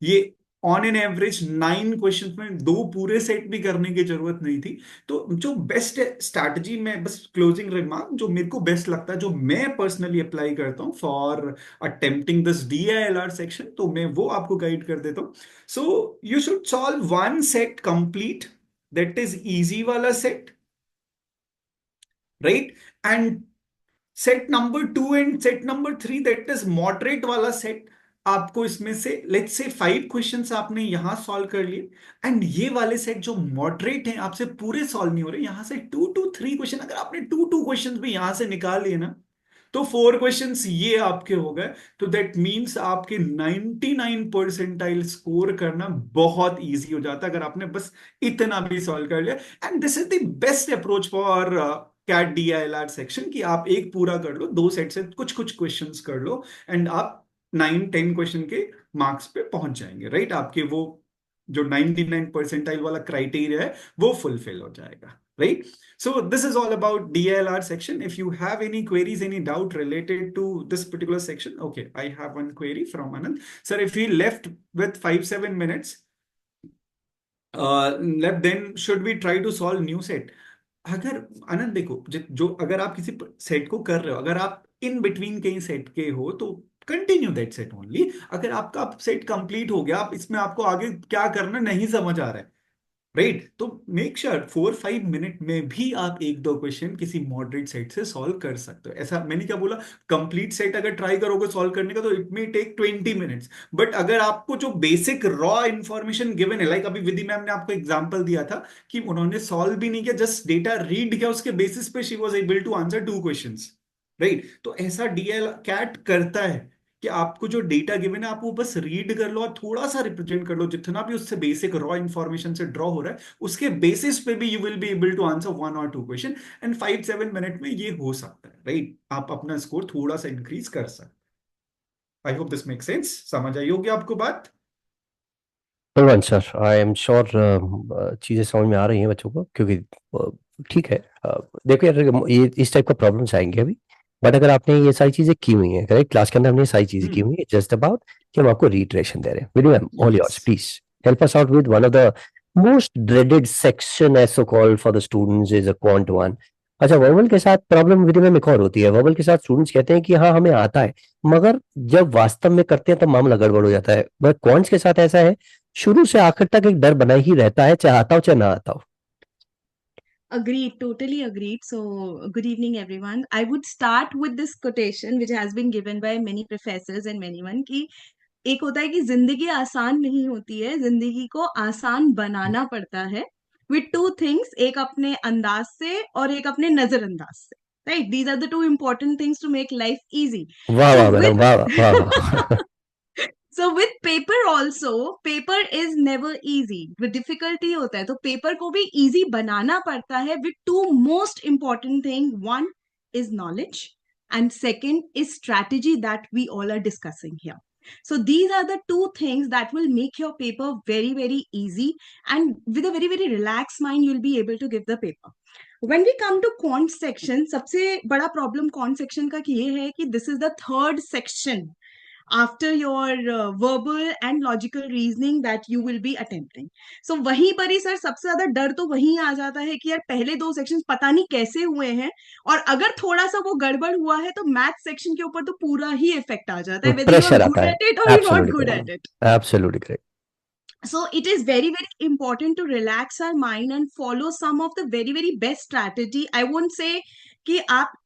Speaker 3: ये ऑन एन एवरेज 9 क्वेश्चंस में 2 पूरे सेट भी करने की जरूरत नहीं थी। तो जो बेस्ट स्ट्रैटेजी में, बस क्लोजिंग रिमार्क, जो मेरे को बेस्ट लगता है, जो मैं पर्सनली अप्लाई करता हूँ for attempting this DILR section, तो मैं वो आपको गाइड कर देता हूँ। So you should solve 1 set complete, that is easy वाला set, right, and set number 2 and set number 3 that is moderate वाला सेट। आपको इसमें से लेट्स से 5 क्वेश्चंस आपने यहां सॉल्व कर लिए, एंड ये वाले सेट जो मॉडरेट हैं आपसे पूरे सॉल्व नहीं हो रहे, यहां से 2 to 3 क्वेश्चन अगर आपने 2 क्वेश्चंस भी यहां से निकाल लिए ना, तो 4 क्वेश्चंस ये आपके हो गए। तो दैट मीन्स आपके 99 परसेंटाइल स्कोर करना बहुत इजी हो जाता है अगर आपने बस इतना भी सॉल्व कर लिया। And this is the best approach for CAT DILR section, कि आप एक पूरा कर लो, 2 सेट से कुछ कुछ क्वेश्चंस कर लो, एंड आप 9-10 क्वेश्चन के मार्क्स पे पहुंच जाएंगे, राइट। आपके वो जो 99 परसेंटाइल वाला क्राइटेरिया है वो फुलफिल हो जाएगा, right? So this is all about DLR section. If you have any queries, any doubt related to this particular section, okay, I have one query from Anand. Sir, if we left with 5-7 minutes, left, then should we try to solve new set? अगर आनंद देखो, जो अगर आप किसी सेट को कर रहे हो, अगर आप इन बिटवीन कहीं सेट के हो तो कंटिन्यू दैट सेट ओनली। अगर आपका सेट कंप्लीट हो गया, आप इसमें आपको आगे क्या करना नहीं समझ आ रहा है, राइट, तो मेक श्योर 4-5 मिनट में भी आप 1-2 क्वेश्चन किसी मॉडरेट सेट से सॉल्व कर सकते हो। ऐसा मैंने क्या बोला, कंप्लीट सेट अगर ट्राई करोगे सॉल्व करने का तो it may take 20 minutes, but अगर आपको जो बेसिक रॉ इंफॉर्मेशन गिवन है, लाइक अभी विधि मैम ने आपको एग्जांपल दिया था कि उन्होंने सॉल्व भी नहीं किया, जस्ट डेटा रीड किया, उसके बेसिस पे she was able to answer 2 questions, right. तो ऐसा DL कैट करता है कि आपको जो डेटा गिवन है आप वो बस रीड कर लो और थोड़ा सा रिप्रेजेंट कर लो, जितना भी उससे बेसिक रॉ इंफॉर्मेशन से ड्रॉ हो रहा है उसके बेसिस पे भी you will be able to answer 1 or 2 question, and 5-7 minute में ये हो सकता है, राइट। आप अपना स्कोर थोड़ा सा इंक्रीज कर सकते। आई होप दिस मेक सेंस, समझ आई होगी आपको बात।
Speaker 1: भगवान सर, आई एम श्योर चीज़ें समझ में आ रही हैं बच्चों को, क्योंकि ठीक है। देखो यार, ये इस टाइप का प्रॉब्लम्स आएंगे अभी, बट अगर आपने ये सारी चीज़ें की हुई हैं, करेक्ट, क्लास के अंदर हमने ये सारी चीज़ें की हुई है, जस्ट अबाउट कि हम आपको रिट्रेशन दे रहे हैं। Vinu ma'am, all yours,
Speaker 3: yes,
Speaker 1: please help us out with one of the most dreaded section as so called for the students is a quant one। अच्छा, वर्बल के साथ प्रॉब्लम विधि में एक और होती है। वर्बल के साथ स्टूडेंट्स कहते हैं कि हाँ हमें आता है, मगर जब वास्तव में करते हैं तो मामला गड़बड़ हो जाता है। बट क्वांट्स के साथ ऐसा है, शुरू से आखिर तक एक डर बना ही रहता है, चाहे आता हो चाहे ना आता हो।
Speaker 2: Agreed, totally agreed. So, good evening, everyone. I would start with this quotation, which has been given by many professors and many one, कि एक होता है कि जिंदगी आसान नहीं होती है, जिंदगी को आसान बनाना पड़ता है with two things, एक अपने अंदाज से और एक अपने नजरअंदाज से. Right? These are the two important things to make life easy.
Speaker 1: वाह
Speaker 2: So
Speaker 1: वाह मैडम,
Speaker 2: with
Speaker 1: वाह वाह वाह।
Speaker 2: so with paper also, paper is never easy. with difficulty होता है तो paper को भी easy बनाना पड़ता है with two most important thing. One is knowledge and second is strategy that we all are discussing here. So these are the two things that will make your paper very very easy, and with a very very relaxed mind you'll be able to give the paper. When we come to quant section, सबसे बड़ा problem quant section का ये है कि this is the third section after your verbal and logical reasoning that you will be attempting. So वहीं पर ही सर सबसे ज्यादा डर तो वहीं आ जाता है कि यार पहले दो सेक्शंस पता नहीं कैसे हुए हैं, और अगर थोड़ा सा वो गड़बड़ हुआ है तो मैथ सेक्शन के ऊपर तो पूरा ही इफेक्ट आ जाता है, whether you are
Speaker 1: pressure
Speaker 2: good
Speaker 1: आता है।
Speaker 2: at it or you're not
Speaker 1: absolutely
Speaker 2: good
Speaker 1: correct,
Speaker 2: at it.
Speaker 1: Absolutely correct.
Speaker 2: So it is very very important to relax our mind and follow some of the very very best strategy. I won't say कि आप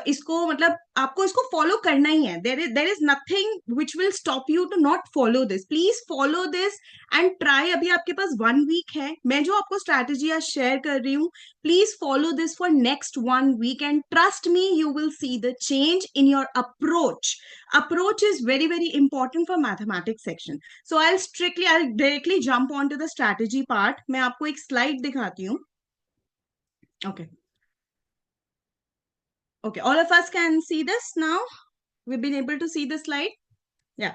Speaker 2: इसको मतलब आपको इसको फॉलो करना ही है. there is nothing which will stop you to not follow this. Please follow this and try. अभी आपके पास 1 week है. मैं जो आपको strategy आज share कर रही हूँ, please follow this for next 1 week and trust me, you will see the change in your approach. Approach is very very important for mathematics section. So I'll directly jump onto the strategy part. मैं आपको एक slide दिखाती हूँ. Okay. Okay, all of us can see this now. We've been able to see the slide. Yeah,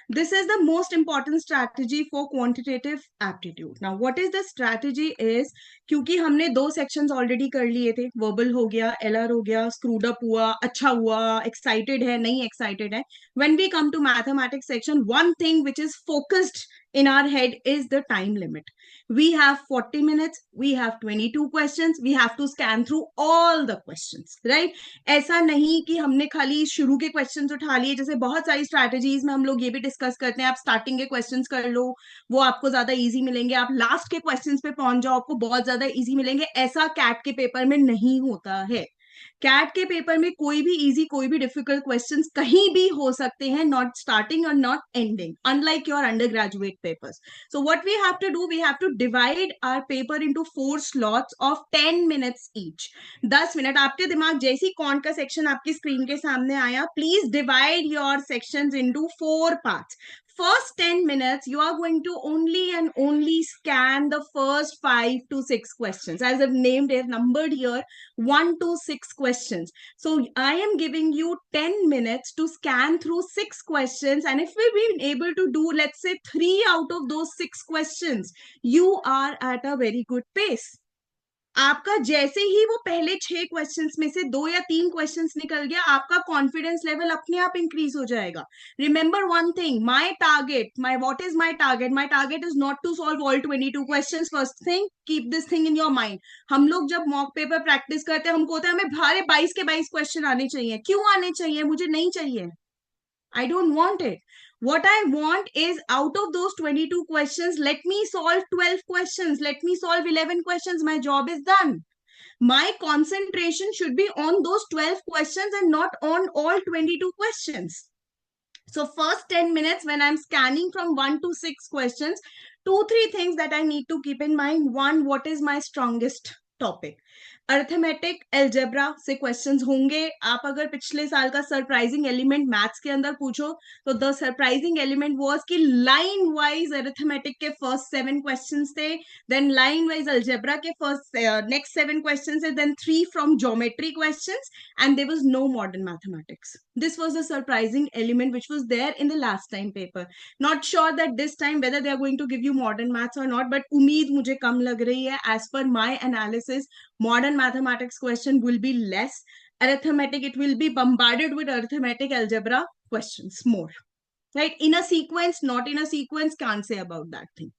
Speaker 2: this is the most important strategy for quantitative aptitude. Now, what is the strategy is, क्योंकि हमने दो sections already कर लिए थे, verbal हो गया, LR हो गया, screwed up हुआ, अच्छा हुआ, excited है, नहीं excited है. When we come to mathematics section, one thing which is focused in our head is the time limit. We have 40 minutes, we have 22 questions, we have to scan through all the questions, right? ऐसा नहीं कि हमने खाली शुरू के क्वेश्चंस उठा लिए. जैसे बहुत सारी स्ट्रैटेजीज में हम लोग ये भी डिस्कस करते हैं, आप स्टार्टिंग के क्वेश्चंस कर लो, वो आपको ज्यादा इजी मिलेंगे. आप लास्ट के क्वेश्चंस पे पहुंच जाओ, आपको बहुत ज्यादा इजी मिलेंगे. ऐसा कैट के पेपर में नहीं होता है. कैट के पेपर में कोई भी इजी कोई भी डिफिकल्ट क्वेश्चंस कहीं भी हो सकते हैं, नॉट स्टार्टिंग और not ending, unlike your undergraduate papers. So what we have to do, we have to divide our paper into 4 slots of 10 minutes each. 10 minute. आपके दिमाग जैसी कॉन्ट का सेक्शन आपकी स्क्रीन के सामने आया, please divide your sections into 4 parts. First 10 minutes, you are going to only and only scan the first 5 to 6 questions. As I've named it, numbered here, 1 to 6 questions. So I am giving you 10 minutes to scan through 6 questions. And if we've been able to do, let's say, 3 out of those 6 questions, you are at a very good pace. आपका जैसे ही वो पहले 6 क्वेश्चंस में से 2 या 3 क्वेश्चंस निकल गया, आपका कॉन्फिडेंस लेवल अपने आप इंक्रीज हो जाएगा. Remember one thing, what is my target is not to solve all 22 questions. First thing, keep this thing in your mind. हम लोग जब मॉक पेपर प्रैक्टिस करते हैं, हमको होता है हमें भारे 22 के 22 क्वेश्चन आने चाहिए. क्यों आने चाहिए? मुझे नहीं चाहिए. I don't want it. What I want is, out of those 22 questions, let me solve 12 questions. Let me solve 11 questions. My job is done. My concentration should be on those 12 questions and not on all 22 questions. So first 10 minutes when I'm scanning from 1 to 6 questions, 2-3 things that I need to keep in mind. One, what is my strongest topic? Arithmetic algebra से क्वेश्चंस होंगे. आप अगर पिछले साल का सरप्राइजिंग एलिमेंट मैथ्स के अंदर पूछो तो द सरप्राइजिंग एलिमेंट वाज कि लाइन वाइज अर्थमेटिक के फर्स्ट 7 क्वेश्चंस थे, देन लाइन वाइज एल्जेब्रा के फर्स्ट नेक्स्ट 7 क्वेश्चंस थे, then 3 from geometry questions, and there was no modern mathematics. This was a surprising element which was there in the last time paper. Not sure that this time whether they are going to give you modern maths or not, but उम्मीद मुझे कम लग रही है. As per my analysis, modern mathematics question will be less. Arithmetic, it will be bombarded with arithmetic algebra questions more. Right? In a sequence, not in a sequence, can't say about that thing.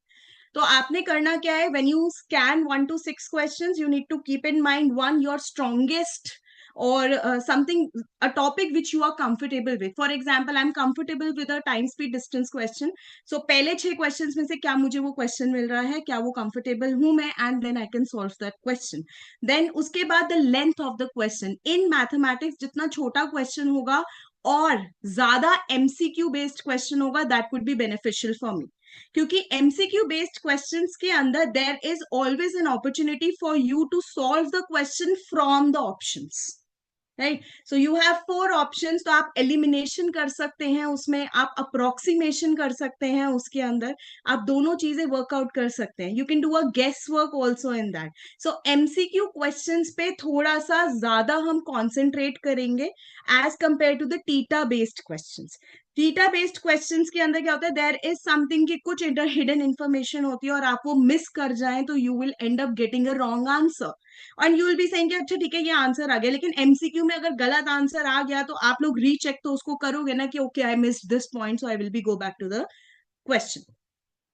Speaker 2: तो आपने करना क्या है? When you scan 1 to 6 questions, you need to keep in mind, one, your strongest or something, a topic which you are comfortable with. For example, I'm comfortable with a time speed distance question. So पहले 6 questions में से क्या मुझे वो question मिल रहा है, क्या वो comfortable हूं मैं, and then I can solve that question. Then उसके बाद the length of the question. In mathematics जितना छोटा question होगा और ज्यादा MCQ based question होगा, that would be beneficial for me. क्योंकि MCQ based questions के अंदर there is always an opportunity for you to solve the question from the options. Right, so you have 4 options, तो आप एलिमिनेशन कर सकते हैं उसमें, आप अप्रोक्सीमेशन कर सकते हैं उसके अंदर, आप दोनों चीजें वर्कआउट कर सकते हैं. You can do a guess work also in that. So MCQ questions पे थोड़ा सा ज्यादा हम कॉन्सेंट्रेट करेंगे as compare to the TITA based questions. TITA based questions के अंदर क्या होता है, देयर इज समथिंग की कुछ हिडन इंफॉर्मेशन होती है और आप वो मिस कर जाएं तो you will and up getting a wrong answer. And you will be saying कि अच्छा ठीक है ये आंसर आ गया, लेकिन एमसीक्यू में अगर गलत आंसर आ गया तो आप लोग रीचेक तो उसको करोगे ना कि okay I missed this point, so I will be go back to the question.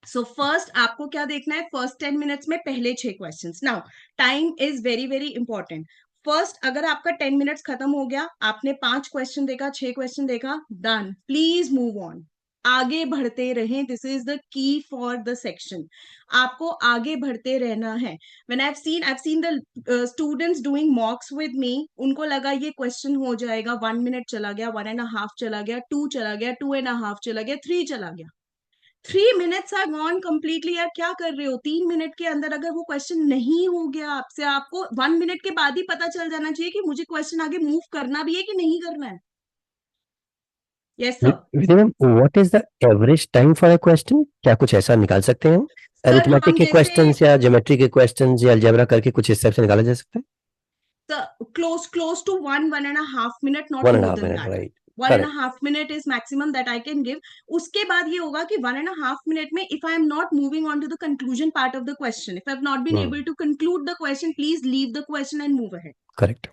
Speaker 2: So first आपको क्या देखना है, फर्स्ट 10 मिनट्स में पहले 6 questions. Now time is very very important. First अगर आपका 10 मिनट्स खत्म हो गया, आपने 5 क्वेश्चन देखा, 6 क्वेश्चन देखा, डन, प्लीज मूव ऑन, आगे बढ़ते रहें. This is the key for the section. आपको आगे बढ़ते रहना है. When I've seen the students doing mocks with me, उनको लगा ये क्वेश्चन हो जाएगा, 1 मिनट चला गया, 1.5 चला गया, 2 चला गया, 2.5 चला गया, 3 चला गया, 3 minutes आर गॉन कम्प्लीटली. यार क्या कर रहे हो, 3 मिनट के अंदर अगर वो क्वेश्चन नहीं हो गया आपसे, आपको 1 मिनट के बाद ही पता चल जाना चाहिए कि मुझे क्वेश्चन आगे मूव करना भी है कि नहीं करना है. Yes sir.
Speaker 1: Ma'am, what is the average time for a question? क्या कुछ ऐसा निकाल सकते हैं हम?
Speaker 2: सर
Speaker 1: अरिथमेटिक
Speaker 2: हम
Speaker 1: के
Speaker 2: जैसे
Speaker 1: क्वेश्चंस या ज्योमेट्री के क्वेश्चंस या अलजेब्रा करके कुछ इस टाइप से निकाला जा सकता है?
Speaker 2: close to 1.5 minute, not
Speaker 1: one and
Speaker 2: more
Speaker 1: half
Speaker 2: than
Speaker 1: minute,
Speaker 2: that.
Speaker 1: Right.
Speaker 2: One and a
Speaker 1: correct.
Speaker 2: half minute is maximum that I can give. उसके बाद ये होगा कि 1.5 minute में if I am not moving on to the conclusion part of the question, if I have not been able to conclude the question, please leave the question and move ahead.
Speaker 1: Correct.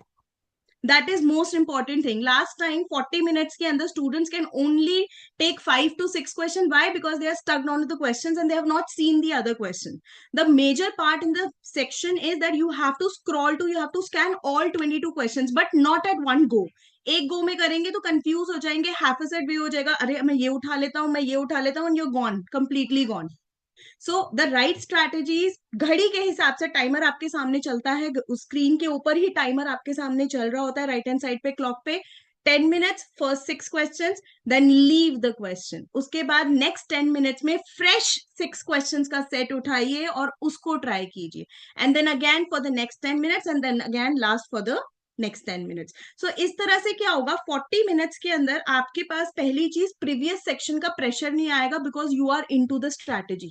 Speaker 2: That is most important thing. Last time 40 minutes के अंदर students can only take 5 to 6 questions. Why? Because they are stuck on to the questions and they have not seen the other question. The major part in the section is that you have to you have to scan all 22 questions, but not at one go. एक गो में करेंगे तो कंफ्यूज हो जाएंगे, हाफ सेट भी हो जाएगा, अरे मैं ये उठा लेता हूँ, मैं ये उठा लेता हूँ, you're gone, completely gone. So the right strategies, घड़ी के हिसाब से टाइमर आपके सामने चलता है, उस स्क्रीन के ऊपर ही टाइमर आपके सामने चल रहा होता है राइट हैंड साइड पे क्लॉक पे. 10 minutes first 6 questions, then leave the question. उसके बाद नेक्स्ट 10 मिनट्स में फ्रेश 6 क्वेश्चंस का सेट उठाइए और उसको ट्राई कीजिए. And then again for the next 10 minutes and then again last for the next 10 minutes. So इस तरह से क्या होगा, 40 मिनट्स के अंदर आपके पास पहली चीज प्रीवियस सेक्शन का प्रेशर नहीं आएगा, because you are into the strategy.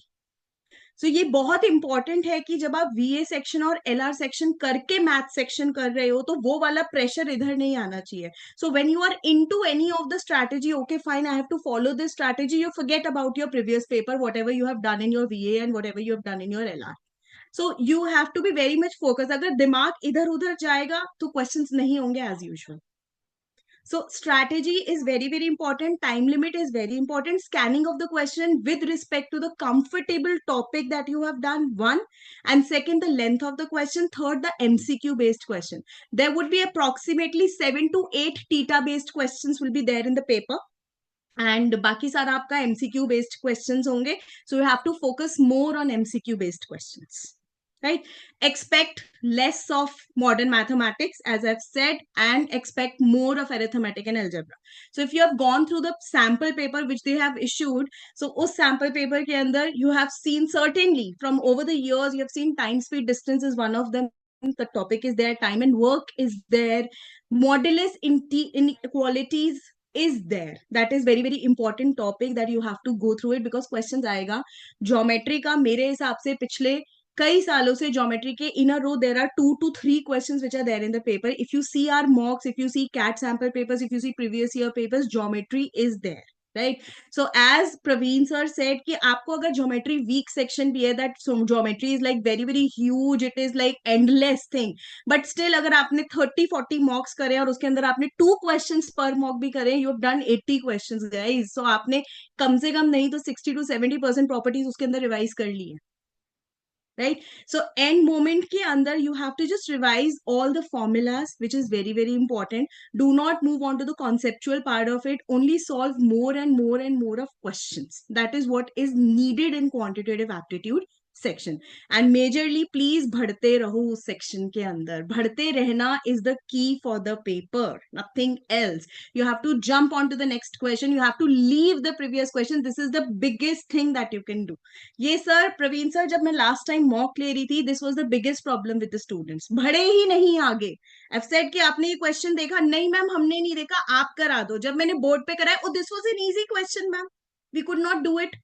Speaker 2: So ये बहुत इंपॉर्टेंट है कि जब आप वीए सेक्शन और एलआर सेक्शन करके मैथ सेक्शन कर रहे हो तो वो वाला प्रेशर इधर नहीं आना चाहिए. So when you are into any of the strategy, okay fine, I have to follow this strategy, you forget about your previous paper, whatever you have done in your VA and whatever you have done in your LR. So you have to be very much focus. अगर दिमाग इधर उधर जाएगा तो क्वेश्चंस नहीं होंगे as usual. So strategy is very, very important. Time limit is very important. Scanning of the question with respect to the comfortable topic that you have done, one. And second, the length of the question. Third, the MCQ based question. There would be approximately 7 to 8 TETA based questions will be there in the paper. And बाकी सारा आपका MCQ based questions होंगे. So you have to focus more on MCQ based questions. Right? Expect less of modern mathematics, as I've said, and expect more of arithmetic and algebra. So if you have gone through the sample paper which they have issued, so उस sample paper के अंदर you have seen, certainly from over the years you have seen time speed distance is one of them. The topic is there, time and work is there, modulus inequalities is there. That is very very important topic that you have to go through it, because questions आएगा. Geometry का मेरे हिसाब से पिछले कई सालों से ज्योमेट्री के in a row there are 2 to 3 questions which are there in the paper. If you see our mocks, if you see CAT sample papers, if you see previous year papers, geometry is there, right. So as Praveen sir said कि आपको अगर ज्योमेट्री वीक सेक्शन भी है, that geometry is like very very huge, it is like endless thing, but still अगर आपने 30-40 मॉक्स करे और उसके अंदर आपने 2 क्वेश्चंस पर मॉक भी करे, you have done 80 questions guys. So आपने कम से कम नहीं तो 60 to 70% प्रॉपर्टीज उसके अंदर रिवाइज कर ली है. right? So end moment ke andar you have to just revise all the formulas, which is very very important. Do not move on to the conceptual part of it. Only solve more and more and more of questions. That is what is needed in quantitative aptitude section. And majorly please बढ़ते रहो उस section के अंदर. बढ़ते रहना is the key for the paper, nothing else. You have to jump on to the next question. You have to leave the previous question. This is the biggest thing that you can do. ये सर प्रवीण सर जब मैं लास्ट टाइम मॉक ले रही थी, this was the biggest problem with the students. बढ़े ही नहीं आगे. आई सेड कि आपने ये क्वेश्चन देखा? नहीं मैम हमने नहीं देखा, आप करा दो. जब मैंने बोर्ड पे कराया, oh this was an easy question ma'am, we could not do it.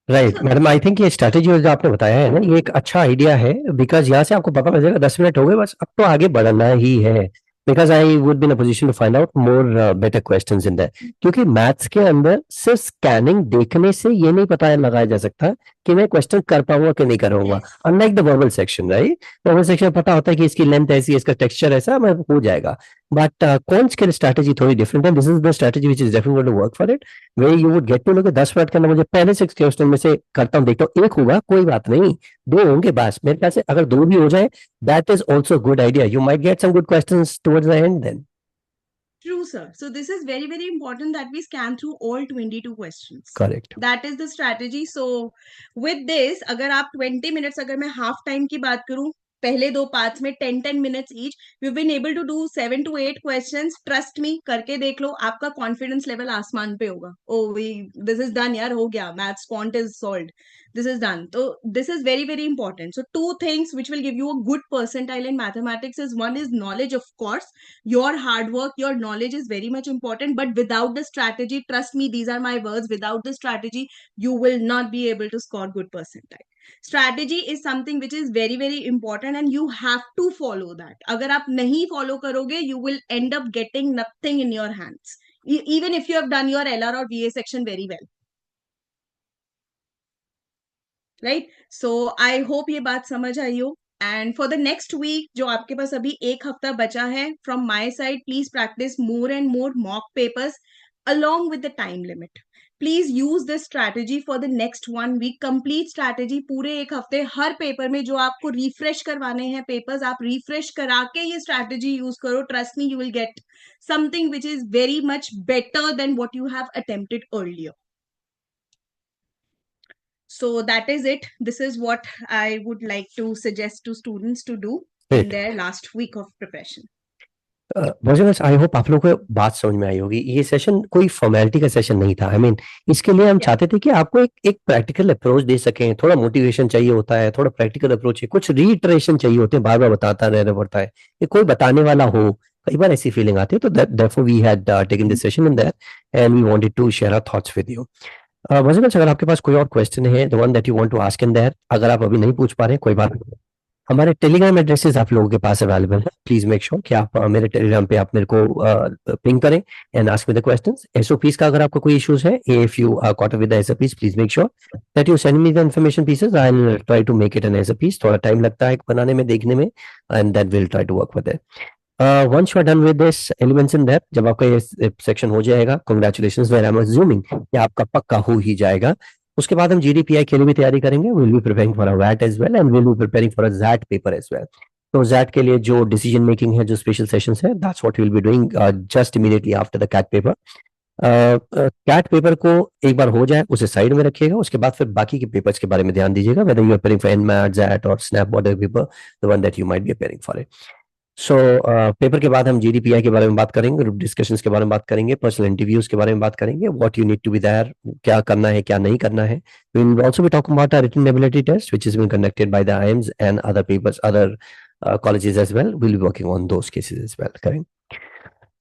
Speaker 1: Right madam, I think ये स्ट्रैटेजी जो आपने बताया है ना, ये एक अच्छा आइडिया है, बिकॉज यहाँ से आपको पता लग जाएगा 10 मिनट हो गए बस, अब तो आगे बढ़ना ही है. Because I would be in a position to find out more better questions in that. क्योंकि मैथ्स के अंदर सिर्फ स्कैनिंग देखने से ये नहीं पता लगाया जा सकता कि मैं क्वेश्चन कर पाऊंगा कि नहीं करूंगा.
Speaker 2: Yes.
Speaker 1: Unlike the verbal section, right, verbal section में पता होता है कि इसकी लेंथ ऐसी है, इसका टेक्सचर ऐसा, मैं हो जाएगा. बट कॉन्स के स्ट्रैटेजी थोड़ी डिफरेंट है. This is the strategy which is definitely going to work for it, where you would get to know कि 10 मिनट के अंदर मुझे पहले 6 क्वेश्चन में से करता हूँ, देखता हूँ, एक होगा कोई बात नहीं, 2 होंगे बस. मेरे ख्याल से अगर 2 भी हो जाए, that is also good idea. You might get some good questions towards the end then.
Speaker 2: True, sir. So this is very, very important that we scan through all 22 questions.
Speaker 1: Correct.
Speaker 2: That is the strategy. So with this, अगर आप 20 minutes, अगर मैं half time की बात करूं, पहले 2 पार्ट्स में 10 minutes each, we've been able to do 7 to 8 questions. Trust me, करके देख लो, आपका confidence level आसमान पे होगा. Oh, this is done यार, हो गया, maths quant is solved. This is done. So this is very, very important. So 2 things which will give you a good percentile in mathematics is, one is knowledge, of course. Your hard work, your knowledge is very much important, but without the strategy, trust me, these are my words, without the strategy, you will not be able to score good percentile. Strategy is something which is very, very important and you have to follow that. अगर आप नहीं follow करोगे, you will end up getting nothing in your hands, even if you have done your LR or VA section very well. Right? So I hope ये बात समझ आई हो. And for the next week, जो आपके पास अभी 1 हफ्ता बचा है, from my side, please practice more and more mock papers along with the time limit. Please use this strategy for the next 1 week. Complete strategy पूरे 1 हफ्ते, हर पेपर में जो आपको रिफ्रेश करवाने हैं पेपर्स, आप रिफ्रेश करा के ये strategy use करो. Trust me, you will get something which is very much better than what you have attempted earlier. So that is it. This is what I would like to suggest to students to do in
Speaker 1: Great.
Speaker 2: their last week of preparation.
Speaker 1: I hope आप लोगों को बात समझ में आई होगी. ये सेशन कोई फॉर्मेलिटी का सेशन नहीं था. आई मीन इसके लिए हम
Speaker 2: Yeah.
Speaker 1: चाहते थे कि आपको एक प्रैक्टिकल अप्रोच दे सकें. थोड़ा मोटिवेशन चाहिए होता है, थोड़ा प्रैक्टिकल अप्रोच है, कुछ रीइटरेशन चाहिए होते हैं, बार बार बताता रहना पड़ता है, कि कोई बताने वाला हो. कई बार ऐसी फीलिंग आती है. तो therefore we had taken this session in that and we wanted to share our thoughts with you. अगर आपके पास कोई और क्वेश्चन है, the one that you want to ask in there, अगर आप अभी नहीं पूछ पा रहे हैं कोई बात नहीं, हमारे टेलीग्राम एड्रेसेस आप लोगों के पास अवेलेबल है. प्लीज मेक श्योर कि आप मेरे टेलीग्राम पे आप मेरे को पिंग करें and ask me the questions. SOPs का अगर आपको कोई इश्यूज है, if you are caught with the SOPs, please make sure that you send me the information pieces. I will try to make it an SOPs. थोड़ा टाइम लगता है बनाने में, देखने में, and that will try to work with it. once you are done with this elements in depth, जब आपका ये सेक्शन हो जाएगा, congratulations, where I'm assuming कि आपका पक्का हो ही जाएगा. उसके बाद हम GDPI के लिए भी तैयारी करेंगे. we'll be preparing for a VAT as well and we'll be preparing for a ZAT paper as well. तो ZAT के लिए जो decision making है, जो special sessions है, that's what we'll be doing just immediately after the CAT paper. CAT paper को एक बार हो जाए उसे साइड में रखिएगा. उसके बाद फिर बाकी के पेपर्स के बारे में ध्यान दीजिएगा, whether you are preparing for NMAT, ZAT or SNAP border paper, the one that you might be preparing for it. So paper के बाद हम GDPI के बारे में बात करेंगे, ग्रुप डिस्कशंस के बारे में बात करेंगे, पर्सनल इंटरव्यूज के बारे में बात करेंगे, what you need to be there, क्या करना है क्या नहीं करना है. We will also be talking about our written ability test which is been conducted by the IIMs and other papers, other colleges as well. We'll be working on those cases as well. करेंगे.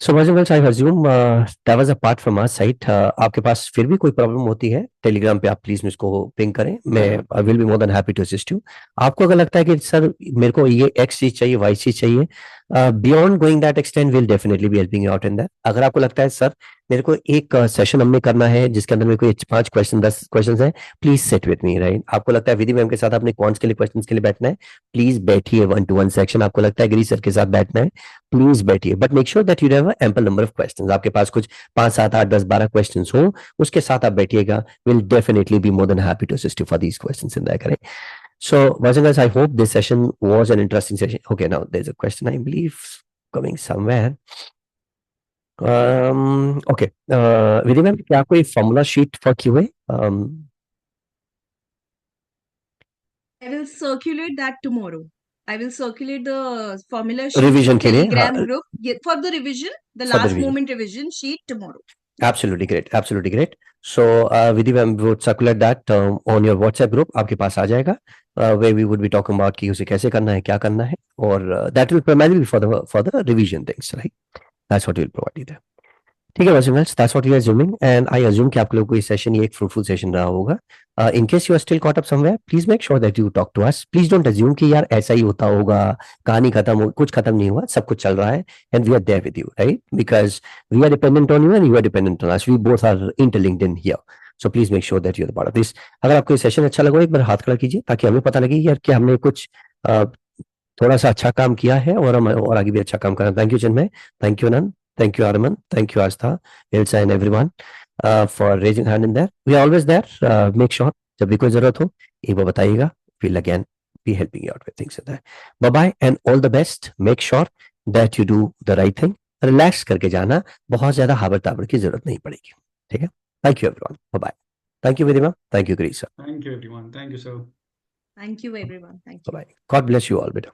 Speaker 1: So I assume that was a part from our side. आपके पास फिर भी कोई प्रॉब्लम होती है, टेलीग्राम पे आप प्लीज मुझको पिंग करें. मैं I will be more than happy to assist you. आपको अगर लगता है कि सर मेरे को ये X चीज चाहिए, Y चीज चाहिए, beyond going that extend will definitely be helping you out in that. अगर आपको लगता है सर मेरे को एक सेशन हमने करना है जिसके अंदर मेरे को 5 क्वेश्चन 10 क्वेश्चन है, please set with me, right. आपको लगता है विधि मैम के साथ अपने कॉन्स के लिए क्वेश्चन के लिए बैठना है, प्लीज बैठिए 1-to-1 सेक्शन. आपको लगता है गिरी सर के साथ बैठना है, प्लीज बैठिए, but make sure that you have ample number of questions. आपके पास कुछ 5, 7, 8, 10, 12 क्वेश्चंस हो, उसके साथ आप बैठिएगा. Will definitely be more than happy to assist you for these questions in that. करें. So, guys, I hope this session was an interesting session. Okay, now there's a question, I believe, coming somewhere. Okay. Vidhi ma'am, क्या कोई formula sheet for QA?
Speaker 2: I will circulate that tomorrow. I will circulate the formula sheet
Speaker 1: Revision
Speaker 2: in
Speaker 1: के लिए,
Speaker 2: Telegram
Speaker 1: हाँ,
Speaker 2: group for the revision, the
Speaker 1: for the
Speaker 2: last
Speaker 1: revision.
Speaker 2: moment revision sheet tomorrow.
Speaker 1: Absolutely great. Absolutely great. So, Vidhi ma'am would circulate that on your WhatsApp group. आपके पास आ जाएगा. Where we would be talking about कि उसे कैसे करना है, क्या करना है, और that will primarily be for the revision things, right? That's what we'll provide you there. ठीक है बस, that's what we are assuming, and I assume कि आप लोगों को ये सेशन ये एक fruitful सेशन रहा होगा. In case you are still caught up somewhere, please make sure that you talk to us. Please don't assume कि यार ऐसा ही होता होगा, कहानी खत्म हो, कुछ खत्म नहीं हुआ, सब कुछ चल रहा है, and we are there with you, right? Because we are dependent on you and you are dependent on us. We both are interlinked in here. So please make sure that you are the part of this. अगर आपको ये सेशन अच्छा लगा, एक बार हाथ खड़ा कीजिए ताकि हमें पता लगे यार कि हमने कुछ थोड़ा सा अच्छा काम किया है और हम और आगे भी अच्छा काम करना. Thank you Chinmay, thank you Anand, thank you Arman, thank you Astha, Ilsa and everyone for raising hand in there. We are always there. Make sure जब भी कोई जरूरत हो एक बार बताइएगा. We'll again be helping you out with things in there. Bye bye and all the best. Make sure that you do the right thing. Relax करके जाना, बहुत ज्यादा हाबर ताबर की जरूरत नहीं पड़ेगी. ठीक है? Thank you everyone. Bye bye. Thank you Vidima. Thank you Grisha.
Speaker 3: Thank you, everyone. Thank you, sir.
Speaker 2: Thank you, everyone. Thank
Speaker 1: Bye
Speaker 2: you.
Speaker 1: bye. God bless you all, beta.